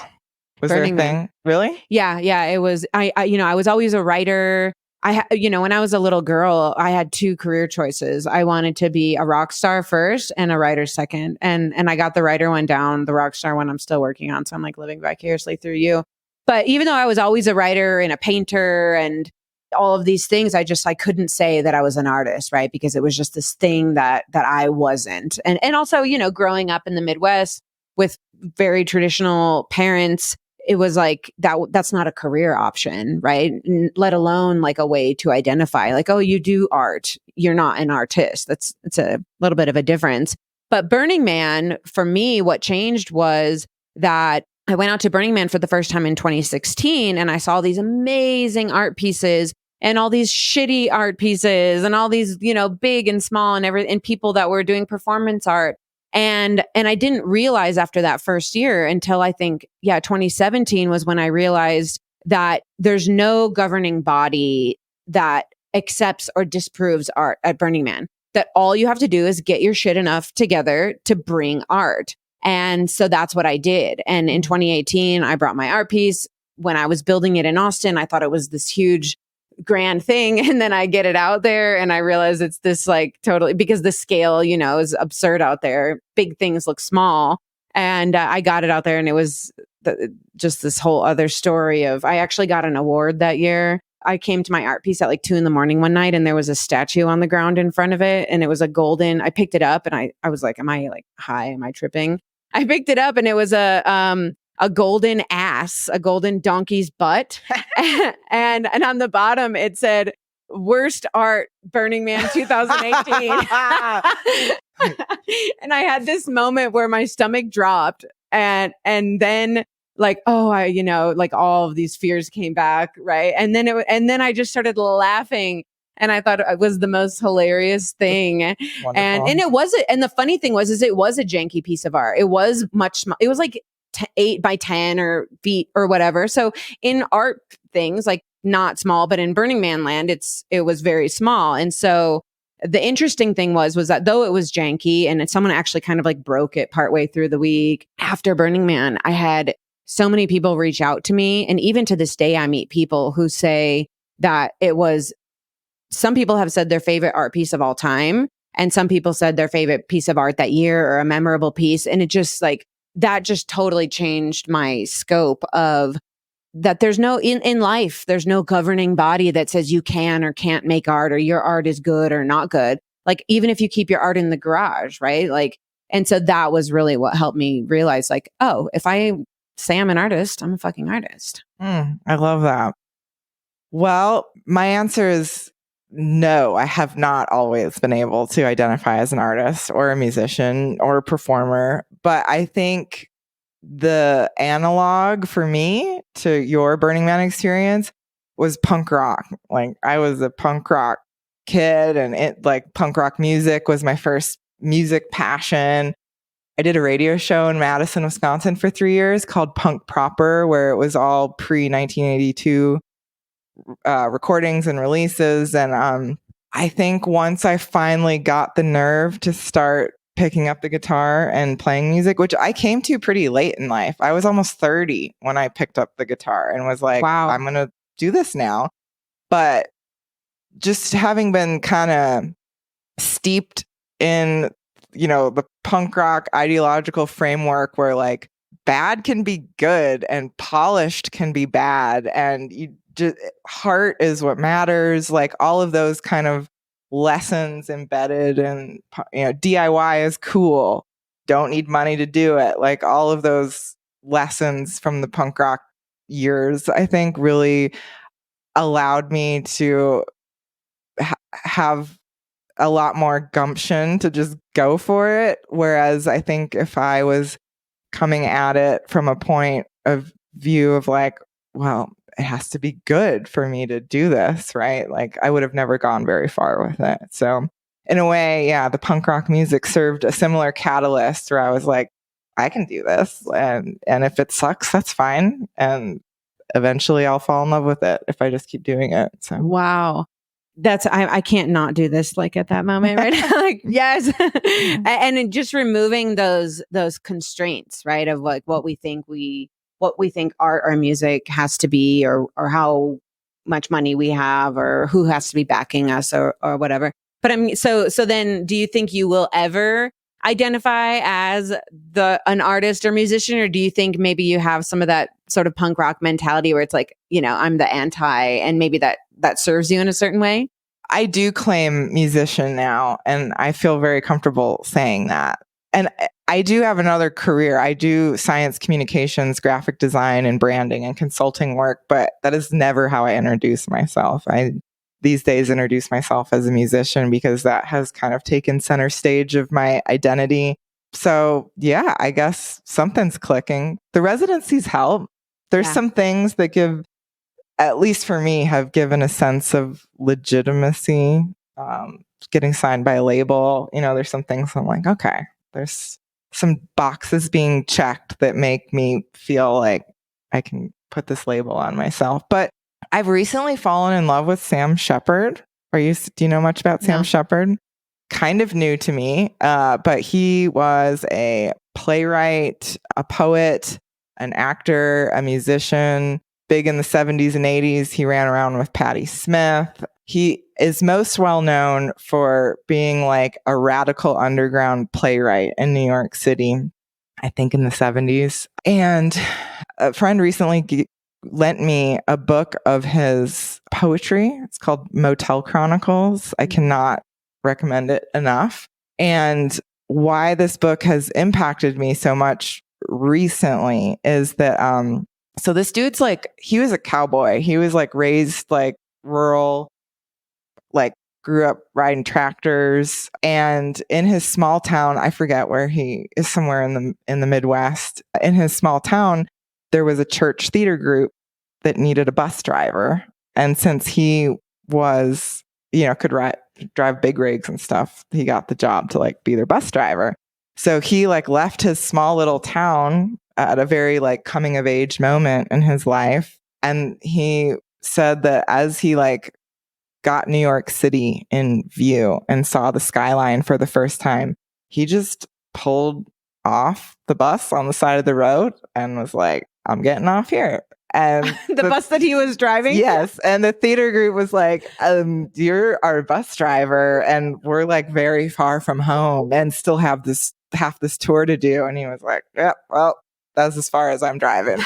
Was Burning there a thing? Man. Really? Yeah. It was, I was always a writer. When I was a little girl, I had two career choices. I wanted to be a rock star first and a writer second. And I got the writer one down, the rock star one I'm still working on. So I'm like living vicariously through you. But even though I was always a writer and a painter and all of these things, I couldn't say that I was an artist, right? Because it was just this thing that I wasn't. And also, growing up in the Midwest with very traditional parents, it was like that's not a career option, right? Let alone like a way to identify like, oh, you do art. You're not an artist. It's a little bit of a difference. But Burning Man, for me, what changed was that I went out to Burning Man for the first time in 2016, and I saw these amazing art pieces and all these shitty art pieces and all these, big and small and people that were doing performance art. And I didn't realize after that first year until I think, 2017 was when I realized that there's no governing body that accepts or disproves art at Burning Man. That all you have to do is get your shit enough together to bring art. And so that's what I did. And in 2018, I brought my art piece. When I was building it in Austin, I thought it was this huge grand thing. And then I get it out there and I realize it's this like totally, because the scale, is absurd out there. Big things look small. And I got it out there and it was just this whole other story of, I actually got an award that year. I came to my art piece at like 2 a.m. one night and there was a statue on the ground in front of it. And it was a golden, I picked it up and I was like, am I like high? Am I tripping? I picked it up and it was a golden ass, a golden donkey's butt. and on the bottom, it said, worst art, Burning Man 2018. And I had this moment where my stomach dropped and then like, oh, like all of these fears came back. Right. And then I just started laughing. And I thought it was the most hilarious thing. Wonderful. And it wasn't. And the funny thing was, it was a janky piece of art. It was it was like 8 by 10 or feet or whatever. So in art things, like not small, but in Burning Man land, it was very small. And so the interesting thing was that though it was janky and someone actually kind of like broke it partway through the week after Burning Man, I had so many people reach out to me. And even to this day, I meet people who say that some people have said their favorite art piece of all time. And some people said their favorite piece of art that year or a memorable piece. And it just like, that just totally changed my scope of that there's no, in life, there's no governing body that says you can or can't make art or your art is good or not good. like, even if you keep your art in the garage, right? Like, and so that was really what helped me realize, like, oh, if I say I'm an artist, I'm a fucking artist. I love that. Well, my answer is no. I have not always been able to identify as an artist or a musician or a performer. But I think the analog for me to your Burning Man experience was punk rock. Like, I was a punk rock kid, and punk rock music was my first music passion. I did a radio show in Madison, Wisconsin for 3 years called Punk Proper, where it was all pre 1982 recordings and releases. And I think once I finally got the nerve to start picking up the guitar and playing music, which I came to pretty late in life. I was almost 30 when I picked up the guitar and was like, Wow. I'm going to do this now. But just having been kind of steeped in, the punk rock ideological framework where like bad can be good and polished can be bad, and heart is what matters. Like, all of those kind of lessons embedded in, DIY is cool. Don't need money to do it. Like, all of those lessons from the punk rock years, I think, really allowed me to have a lot more gumption to just go for it. Whereas I think if I was coming at it from a point of view of like, well, it has to be good for me to do this, right? Like, I would have never gone very far with it. So in a way, yeah, the punk rock music served a similar catalyst where I was like, I can do this. And if it sucks, that's fine. And eventually I'll fall in love with it if I just keep doing it. So wow. I can't not do this like at that moment, right? Like, yes. And just removing those constraints, right? Of like what we think art or music has to be, or how much money we have, or who has to be backing us, or whatever. But I mean, so then do you think you will ever identify as an artist or musician, or do you think maybe you have some of that sort of punk rock mentality where it's like, I'm the anti, and maybe that serves you in a certain way? I do claim musician now, and I feel very comfortable saying that. And I do have another career. I do science communications, graphic design, and branding and consulting work, but that is never how I introduce myself. I these days introduce myself as a musician because that has kind of taken center stage of my identity. So yeah, I guess something's clicking. The residencies help. There's some things that give, at least for me, have given a sense of legitimacy. Getting signed by a label, there's some things I'm like, okay, there's some boxes being checked that make me feel like I can put this label on myself. But I've recently fallen in love with Sam Shepard. Do you know much about Sam Shepard? Kind of new to me, but he was a playwright, a poet, an actor, a musician. Big in the 70s and 80s. He ran around with Patti Smith. He is most well known for being like a radical underground playwright in New York City, I think in the 70s. And a friend recently lent me a book of his poetry. It's called Motel Chronicles. I cannot recommend it enough. And why this book has impacted me so much recently is that so this dude's like, he was a cowboy. He was like raised like rural, like grew up riding tractors. And in his small town, I forget where he is, somewhere in the Midwest. In his small town, there was a church theater group that needed a bus driver. And since he was, could drive big rigs and stuff, he got the job to like be their bus driver. So he like left his small little town at a very like coming of age moment in his life. And he said that as he like got New York City in view and saw the skyline for the first time, he just pulled off the bus on the side of the road and was like, I'm getting off here. And the bus that he was driving? Yes. And the theater group was like, you're our bus driver and we're like very far from home and still have half this tour to do. And he was like, yeah, well, that's as far as I'm driving.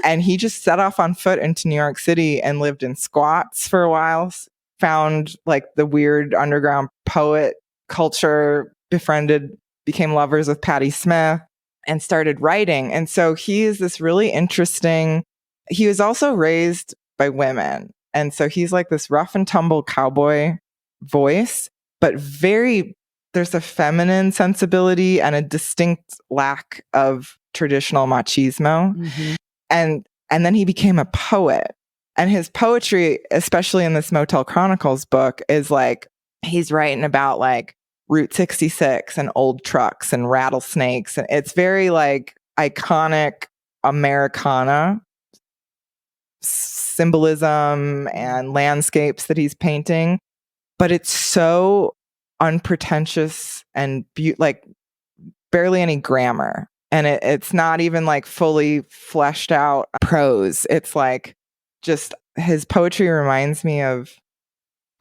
And he just set off on foot into New York City and lived in squats for a while, found like the weird underground poet culture, became lovers with Patti Smith, and started writing. And so he is this really interesting, he was also raised by women. And so he's like this rough and tumble cowboy voice, but there's a feminine sensibility and a distinct lack of traditional machismo. Mm-hmm. And then he became a poet. And his poetry, especially in this Motel Chronicles book, is like, he's writing about like Route 66 and old trucks and rattlesnakes. And it's very like iconic Americana symbolism and landscapes that he's painting. But it's so unpretentious and like barely any grammar. And it's not even like fully fleshed out prose. It's like just his poetry reminds me of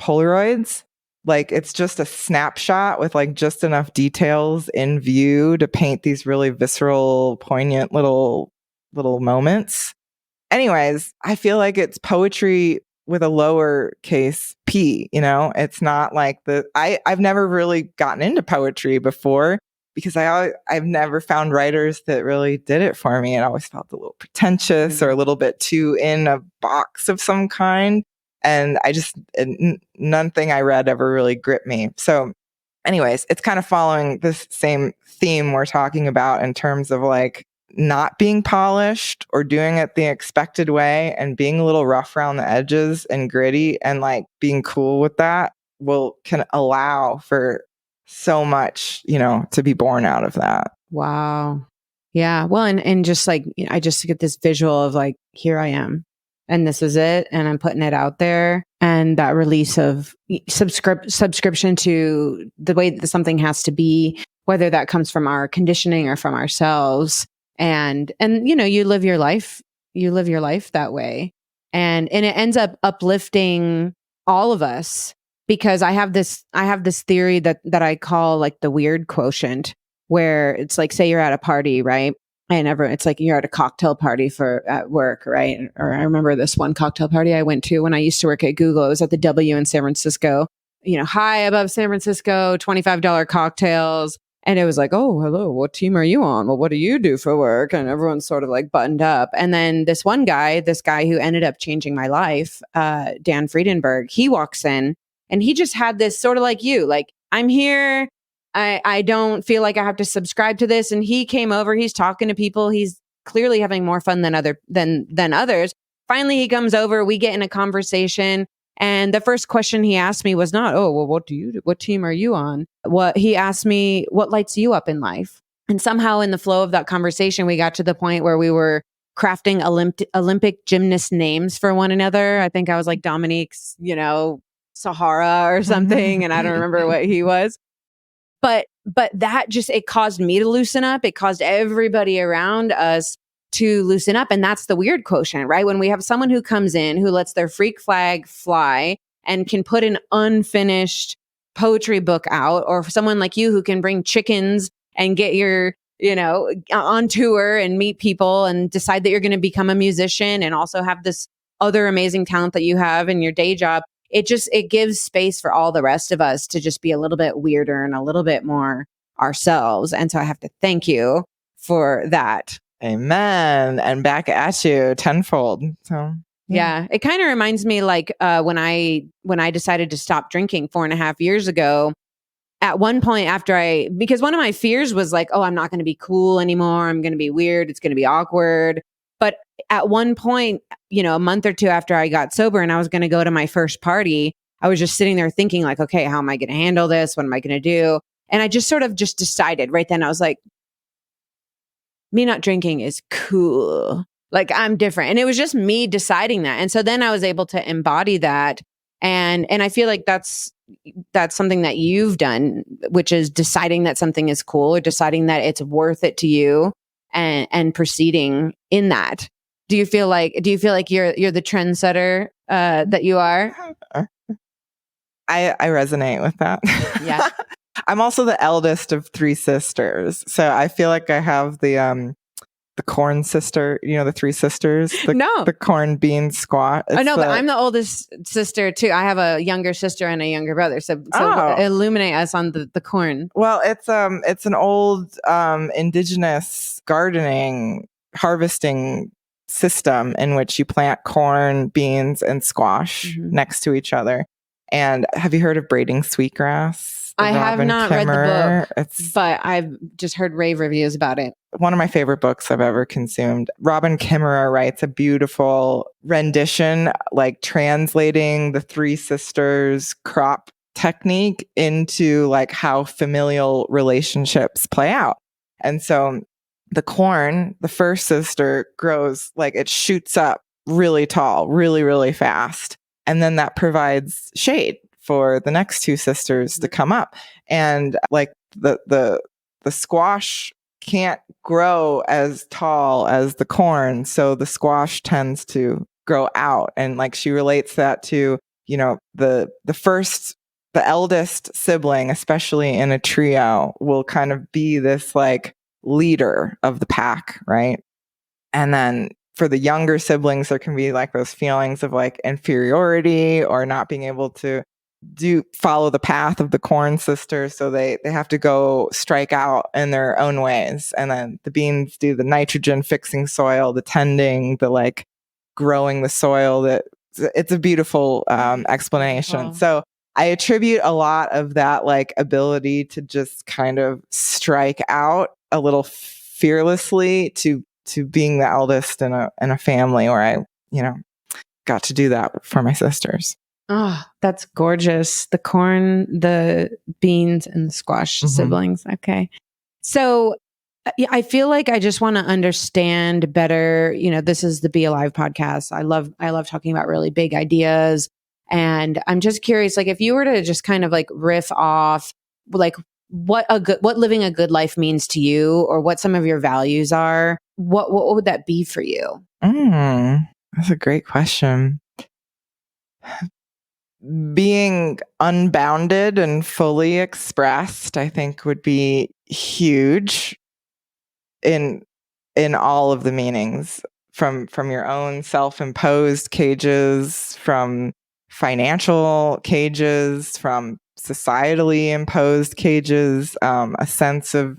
Polaroids. Like it's just a snapshot with like just enough details in view to paint these really visceral, poignant little moments. Anyways, I feel like it's poetry with a lowercase p, you know? It's not like I've never really gotten into poetry before because I've never found writers that really did it for me. It always felt a little pretentious or a little bit too in a box of some kind. And nothing I read ever really gripped me. So anyways, it's kind of following this same theme we're talking about in terms of like not being polished or doing it the expected way and being a little rough around the edges and gritty and like being cool with that can allow for so much, you know, to be born out of that. Wow. Yeah. Well, and just like, you know, I just get this visual of like, here I am and this is it. And I'm putting it out there. And that release of subscription to the way that something has to be, whether that comes from our conditioning or from ourselves. And, you know, you live your life that way. And it ends up uplifting all of us because I have this theory that I call like the weird quotient, where it's like, say you're at a party, right? And it's like you're at a cocktail party at work, right? Or I remember this one cocktail party I went to when I used to work at Google. It was at the W in San Francisco, you know, high above San Francisco, $25 cocktails. And it was like, oh, hello, what team are you on? Well, what do you do for work? And everyone's sort of like buttoned up. And then this guy who ended up changing my life, Dan Friedenberg, he walks in and he just had this sort of like you, like, I'm here. I don't feel like I have to subscribe to this. And he came over, he's talking to people. He's clearly having more fun than others. Finally, he comes over, we get in a conversation. And the first question he asked me was not, oh, well, what do you do? What team are you on? He asked me, what lights you up in life? And somehow in the flow of that conversation, we got to the point where we were crafting Olympic gymnast names for one another. I think I was like Dominique's, you know, Sahara or something. And I don't remember what he was. But that just, it caused me to loosen up. It caused everybody around us to loosen up. And that's the weird quotient, right? When we have someone who comes in, who lets their freak flag fly and can put an unfinished poetry book out, or someone like you who can bring chickens and get your, you know, on tour and meet people and decide that you're going to become a musician and also have this other amazing talent that you have in your day job. It gives space for all the rest of us to just be a little bit weirder and a little bit more ourselves. And so I have to thank you for that. Amen. And back at you tenfold. So yeah, it kind of reminds me like when I decided to stop drinking 4.5 years ago. At one point because one of my fears was like, oh, I'm not going to be cool anymore. I'm going to be weird. It's going to be awkward. But at one point, you know, a month or two after I got sober and I was going to go to my first party, I was just sitting there thinking like, okay, how am I going to handle this? What am I going to do? And I just sort of just decided right then, I was like, me not drinking is cool. Like I'm different. And it was just me deciding that. And so then I was able to embody that. And I feel like that's something that you've done, which is deciding that something is cool or deciding that it's worth it to you and proceeding in that. Do you feel like you're the trendsetter that you are? I resonate with that. Yeah. I'm also the eldest of 3 sisters. So I feel like I have the the corn sister, the three sisters, No. the corn bean squash. I know, but I'm the oldest sister too. I have a younger sister and a younger brother. So illuminate us on the corn. Well, it's an old indigenous gardening harvesting system in which you plant corn, beans, and squash next to each other. And have you heard of braiding sweetgrass? I have not read the book, but I've just heard rave reviews about it. One of my favorite books I've ever consumed. Robin Kimmerer writes a beautiful rendition, like translating the three sisters' crop technique into like how familial relationships play out. And so the corn, the first sister, grows like it shoots up really tall, really, really fast. And then that provides shade for the next two sisters to come up. And like the squash can't grow as tall as the corn, so the squash tends to grow out. And like she relates that to, the eldest sibling, especially in a trio, will kind of be this like leader of the pack, right? And then for the younger siblings, there can be like those feelings of like inferiority or not being able to follow the path of the corn sisters, so they have to go strike out in their own ways. And then the beans do the nitrogen fixing soil, the tending, the like growing the soil. That it's a beautiful explanation. Wow. So I attribute a lot of that like ability to just kind of strike out a little fearlessly to being the eldest in a family where I got to do that for my sisters. Oh, that's gorgeous. The corn, the beans, and the squash siblings. Okay. So I feel like I just want to understand better. This is the Be Alive podcast. I love talking about really big ideas. And I'm just curious, like, if you were to just kind of like riff off, like what living a good life means to you, or what some of your values are, what would that be for you? That's a great question. Being unbounded and fully expressed, I think, would be huge in all of the meanings, from your own self-imposed cages, from financial cages, from societally imposed cages, a sense of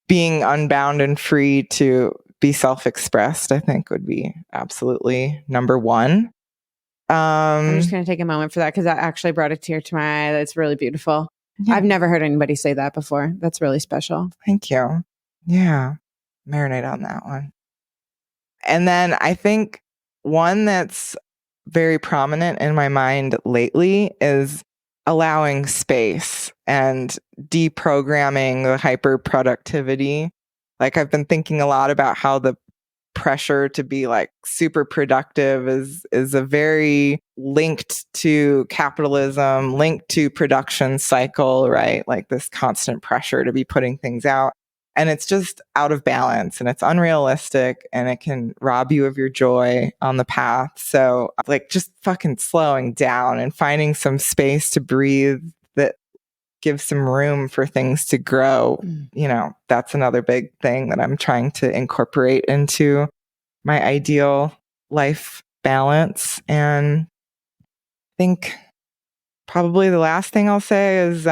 being unbound and free to be self-expressed, I think would be absolutely number one. I'm just going to take a moment for that, because that actually brought a tear to my eye. That's really beautiful. Yeah. I've never heard anybody say that before. That's really special. Thank you. Yeah. Marinate on that one. And then I think one that's very prominent in my mind lately is allowing space and deprogramming the hyper productivity. Like, I've been thinking a lot about how the pressure to be like super productive is a very linked to capitalism, linked to production cycle, right? Like this constant pressure to be putting things out. And it's just out of balance, and it's unrealistic, and it can rob you of your joy on the path. So like just fucking slowing down and finding some space to breathe that gives some room for things to grow. That's another big thing that I'm trying to incorporate into my ideal life balance. And I think probably the last thing I'll say is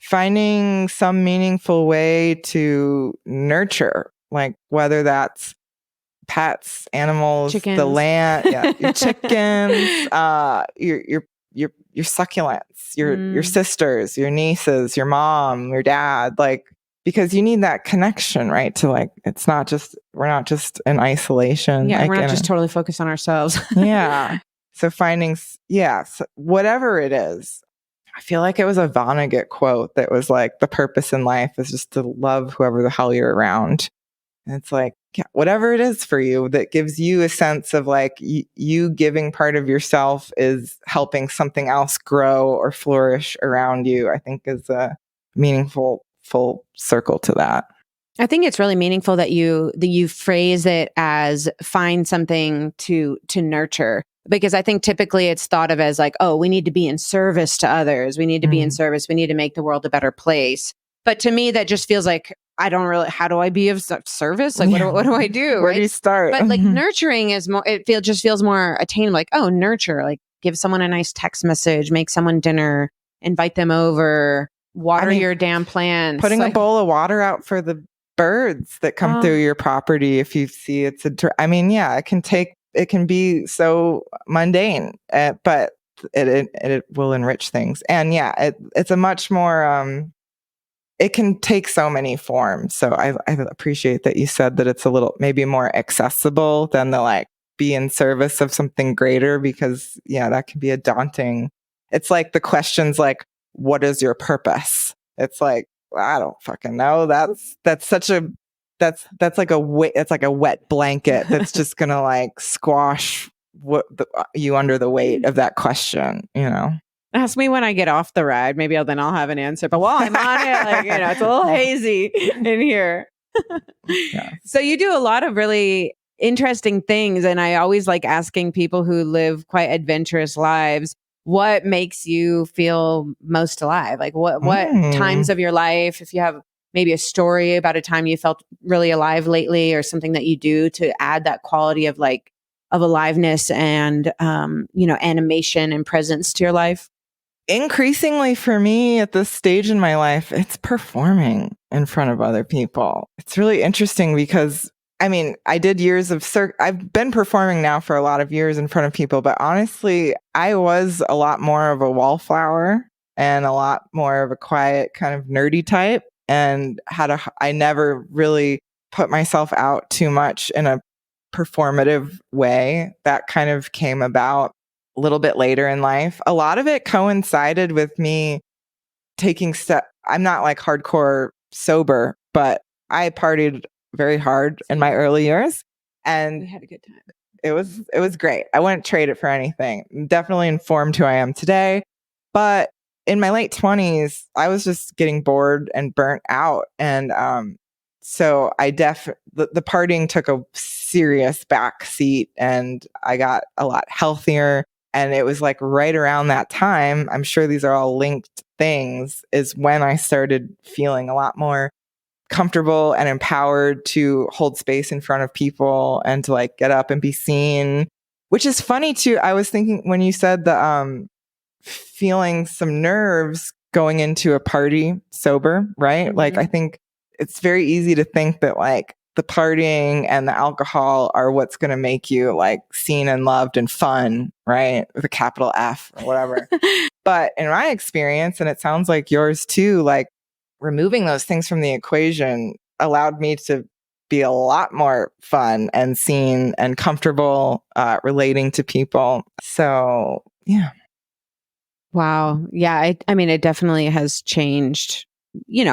finding some meaningful way to nurture, like whether that's pets, animals, chickens. The land, your chickens, your succulents, your sisters, your nieces, your mom, your dad, like, because you need that connection, right? To like, we're not just in isolation. Yeah, like, we're not just totally focused on ourselves. Yeah. So finding, whatever it is. I feel like it was a Vonnegut quote that was like, the purpose in life is just to love whoever the hell you're around. And it's like, whatever it is for you that gives you a sense of like you giving part of yourself is helping something else grow or flourish around you, I think is a meaningful full circle to that. I think it's really meaningful that you phrase it as find something to nurture, because I think typically it's thought of as like, oh, we need to be in service to others. We need to be in service. We need to make the world a better place. But to me, that just feels like how do I be of service? Like, what do I do? Where do you start? But like nurturing is more, just feels more attainable. Like, oh, nurture, like give someone a nice text message, make someone dinner, invite them over, water your damn plants. Putting a bowl of water out for the birds that come through your property. If you see it can be so mundane, but it will enrich things. And it's a much more, it can take so many forms. So I appreciate that you said that it's a little maybe more accessible than the like be in service of something greater, because that can be a daunting. It's like the questions like, what is your purpose? It's like, I don't fucking know. That's like a wet blanket that's just gonna like squash you under the weight of that question, Ask me when I get off the ride. Maybe I'll have an answer. But while I'm on it, like, it's a little hazy in here. Yeah. So you do a lot of really interesting things. And I always like asking people who live quite adventurous lives, what makes you feel most alive? Like what times of your life, if you have maybe a story about a time you felt really alive lately, or something that you do to add that quality of aliveness and, animation and presence to your life? Increasingly for me at this stage in my life, it's performing in front of other people. It's really interesting because I did years of I've been performing now for a lot of years in front of people, but honestly, I was a lot more of a wallflower and a lot more of a quiet kind of nerdy type, and I never really put myself out too much in a performative way. That kind of came about a little bit later in life. A lot of it coincided with me taking I'm not like hardcore sober, but I partied very hard in my early years, and we had a good time. It was great. I wouldn't trade it for anything. Definitely informed who I am today. But in my late 20s, I was just getting bored and burnt out, and so the partying took a serious back seat, and I got a lot healthier. And it was like right around that time, I'm sure these are all linked things, is when I started feeling a lot more comfortable and empowered to hold space in front of people and to like get up and be seen. Which is funny too. I was thinking when you said the feeling some nerves going into a party sober, right? Mm-hmm. Like I think it's very easy to think that like the partying and the alcohol are what's going to make you like seen and loved and fun, right? With a capital F or whatever. But in my experience, and it sounds like yours too, like removing those things from the equation allowed me to be a lot more fun and seen and comfortable relating to people. So, yeah. Wow. Yeah. I mean, it definitely has changed,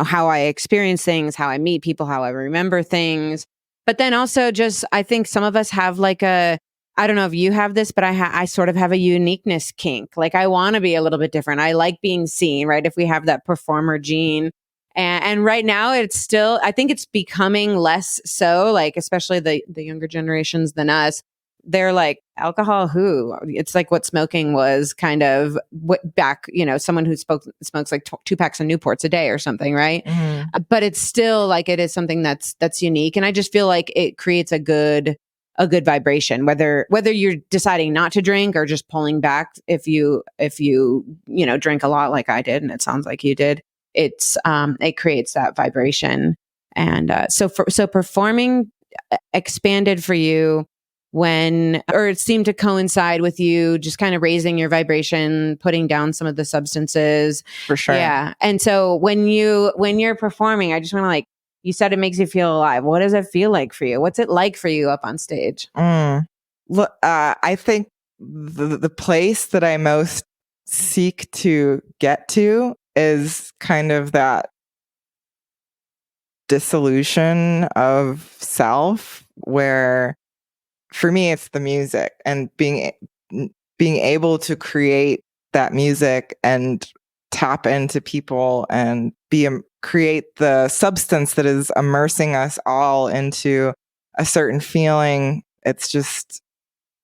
how I experience things, how I meet people, how I remember things. But then also just, I think some of us have like I don't know if you have this, but I sort of have a uniqueness kink. Like I want to be a little bit different. I like being seen, right? If we have that performer gene. And right now it's still, I think it's becoming less so, like, especially the younger generations than us. They're like, alcohol, who? It's like what smoking was kind of back, someone who smokes like 2 packs of Newports a day or something, right? Mm-hmm. But it's still like, it is something that's unique. And I just feel like it creates a good vibration, whether you're deciding not to drink or just pulling back. If you drink a lot like I did, and it sounds like you did, it creates that vibration. And so performing expanded for you or it seemed to coincide with you just kind of raising your vibration, putting down some of the substances. For sure. Yeah. And so when you're performing, I just want to, like, you said it makes you feel alive. What does it feel like for you? What's it like for you up on stage? Look, I think the place that I most seek to get to is kind of that dissolution of self, where for me it's the music, and being able to create that music and tap into people and create the substance that is immersing us all into a certain feeling. It's just,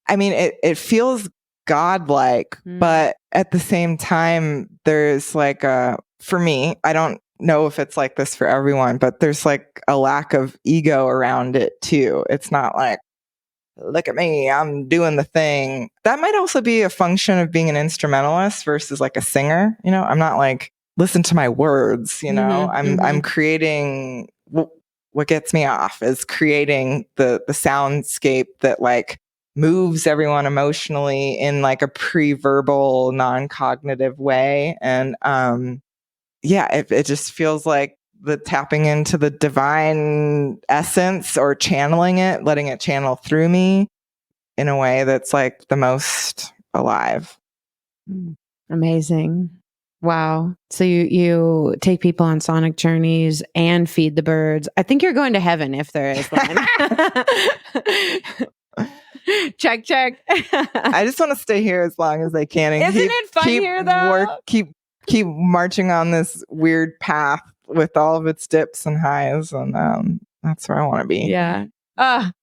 it feels godlike, but at the same time, there's like for me, I don't know if it's like this for everyone, but there's like a lack of ego around it too. It's not like, look at me, I'm doing the thing. That might also be a function of being an instrumentalist versus like a singer. You know, I'm not like, listen to my words, you know, I'm creating what gets me off is creating the soundscape that like moves everyone emotionally in like a pre-verbal, non-cognitive way. And it just feels like the tapping into the divine essence or channeling it, letting it channel through me in a way that's like the most alive. Amazing. Wow. So you take people on sonic journeys and feed the birds. I think you're going to heaven if there is one. Check. I just want to stay here as long as I can. And Isn't it fun here though? Keep marching on this weird path with all of its dips and highs. And that's where I want to be. Yeah.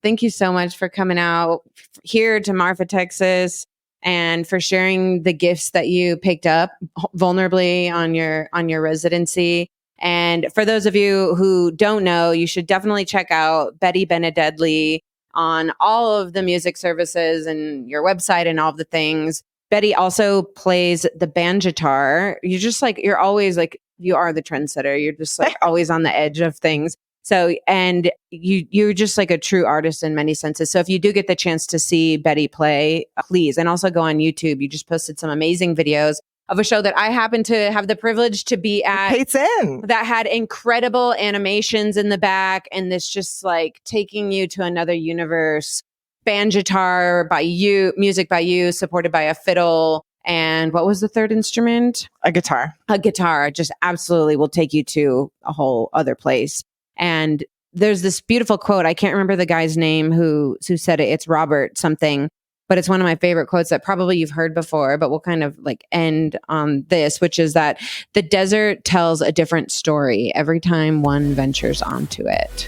Thank you so much for coming out here to Marfa, Texas, and for sharing the gifts that you picked up vulnerably on your residency. And for those of you who don't know, you should definitely check out Betty Benedeadly on all of the music services and your website and all of the things. Betty also plays the banjitar. You're always like, you are the trendsetter. You're just like always on the edge of things. So, and you're just like a true artist in many senses. So if you do get the chance to see Betty play, please. And also go on YouTube. You just posted some amazing videos of a show that I happen to have the privilege to be at. Kate's in. That had incredible animations in the back. And this just like taking you to another universe. Banjitar by you, music by you, supported by a fiddle. And what was the third instrument? A guitar. A guitar just absolutely will take you to a whole other place. And there's this beautiful quote. I can't remember the guy's name who said it. It's Robert something, but it's one of my favorite quotes that probably you've heard before, but we'll kind of like end on this, which is that the desert tells a different story every time one ventures onto it.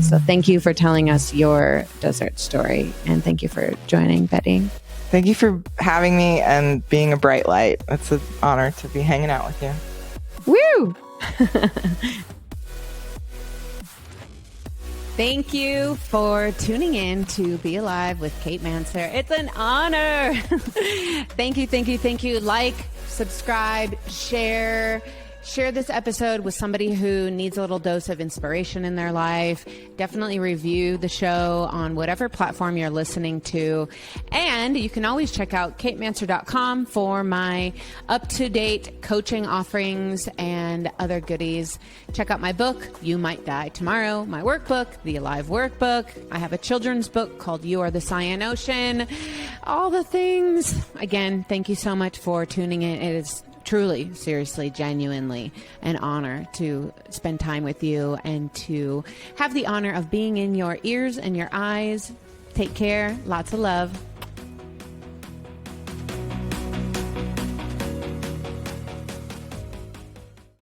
So thank you for telling us your desert story. And thank you for joining, Betty. Thank you for having me and being a bright light. It's an honor to be hanging out with you. Woo! Thank you for tuning in to Be Alive with Kate Manser. It's an honor. Thank you. Like, subscribe, share this episode with somebody who needs a little dose of inspiration in their life. Definitely review the show on whatever platform you're listening to. And you can always check out katemanser.com for my up-to-date coaching offerings and other goodies. Check out my book, You Might Die Tomorrow, my workbook, The Alive Workbook. I have a children's book called You Are the Cyan Ocean. All the things. Again, thank you so much for tuning in. It is truly, seriously, genuinely an honor to spend time with you and to have the honor of being in your ears and your eyes. Take care. Lots of love.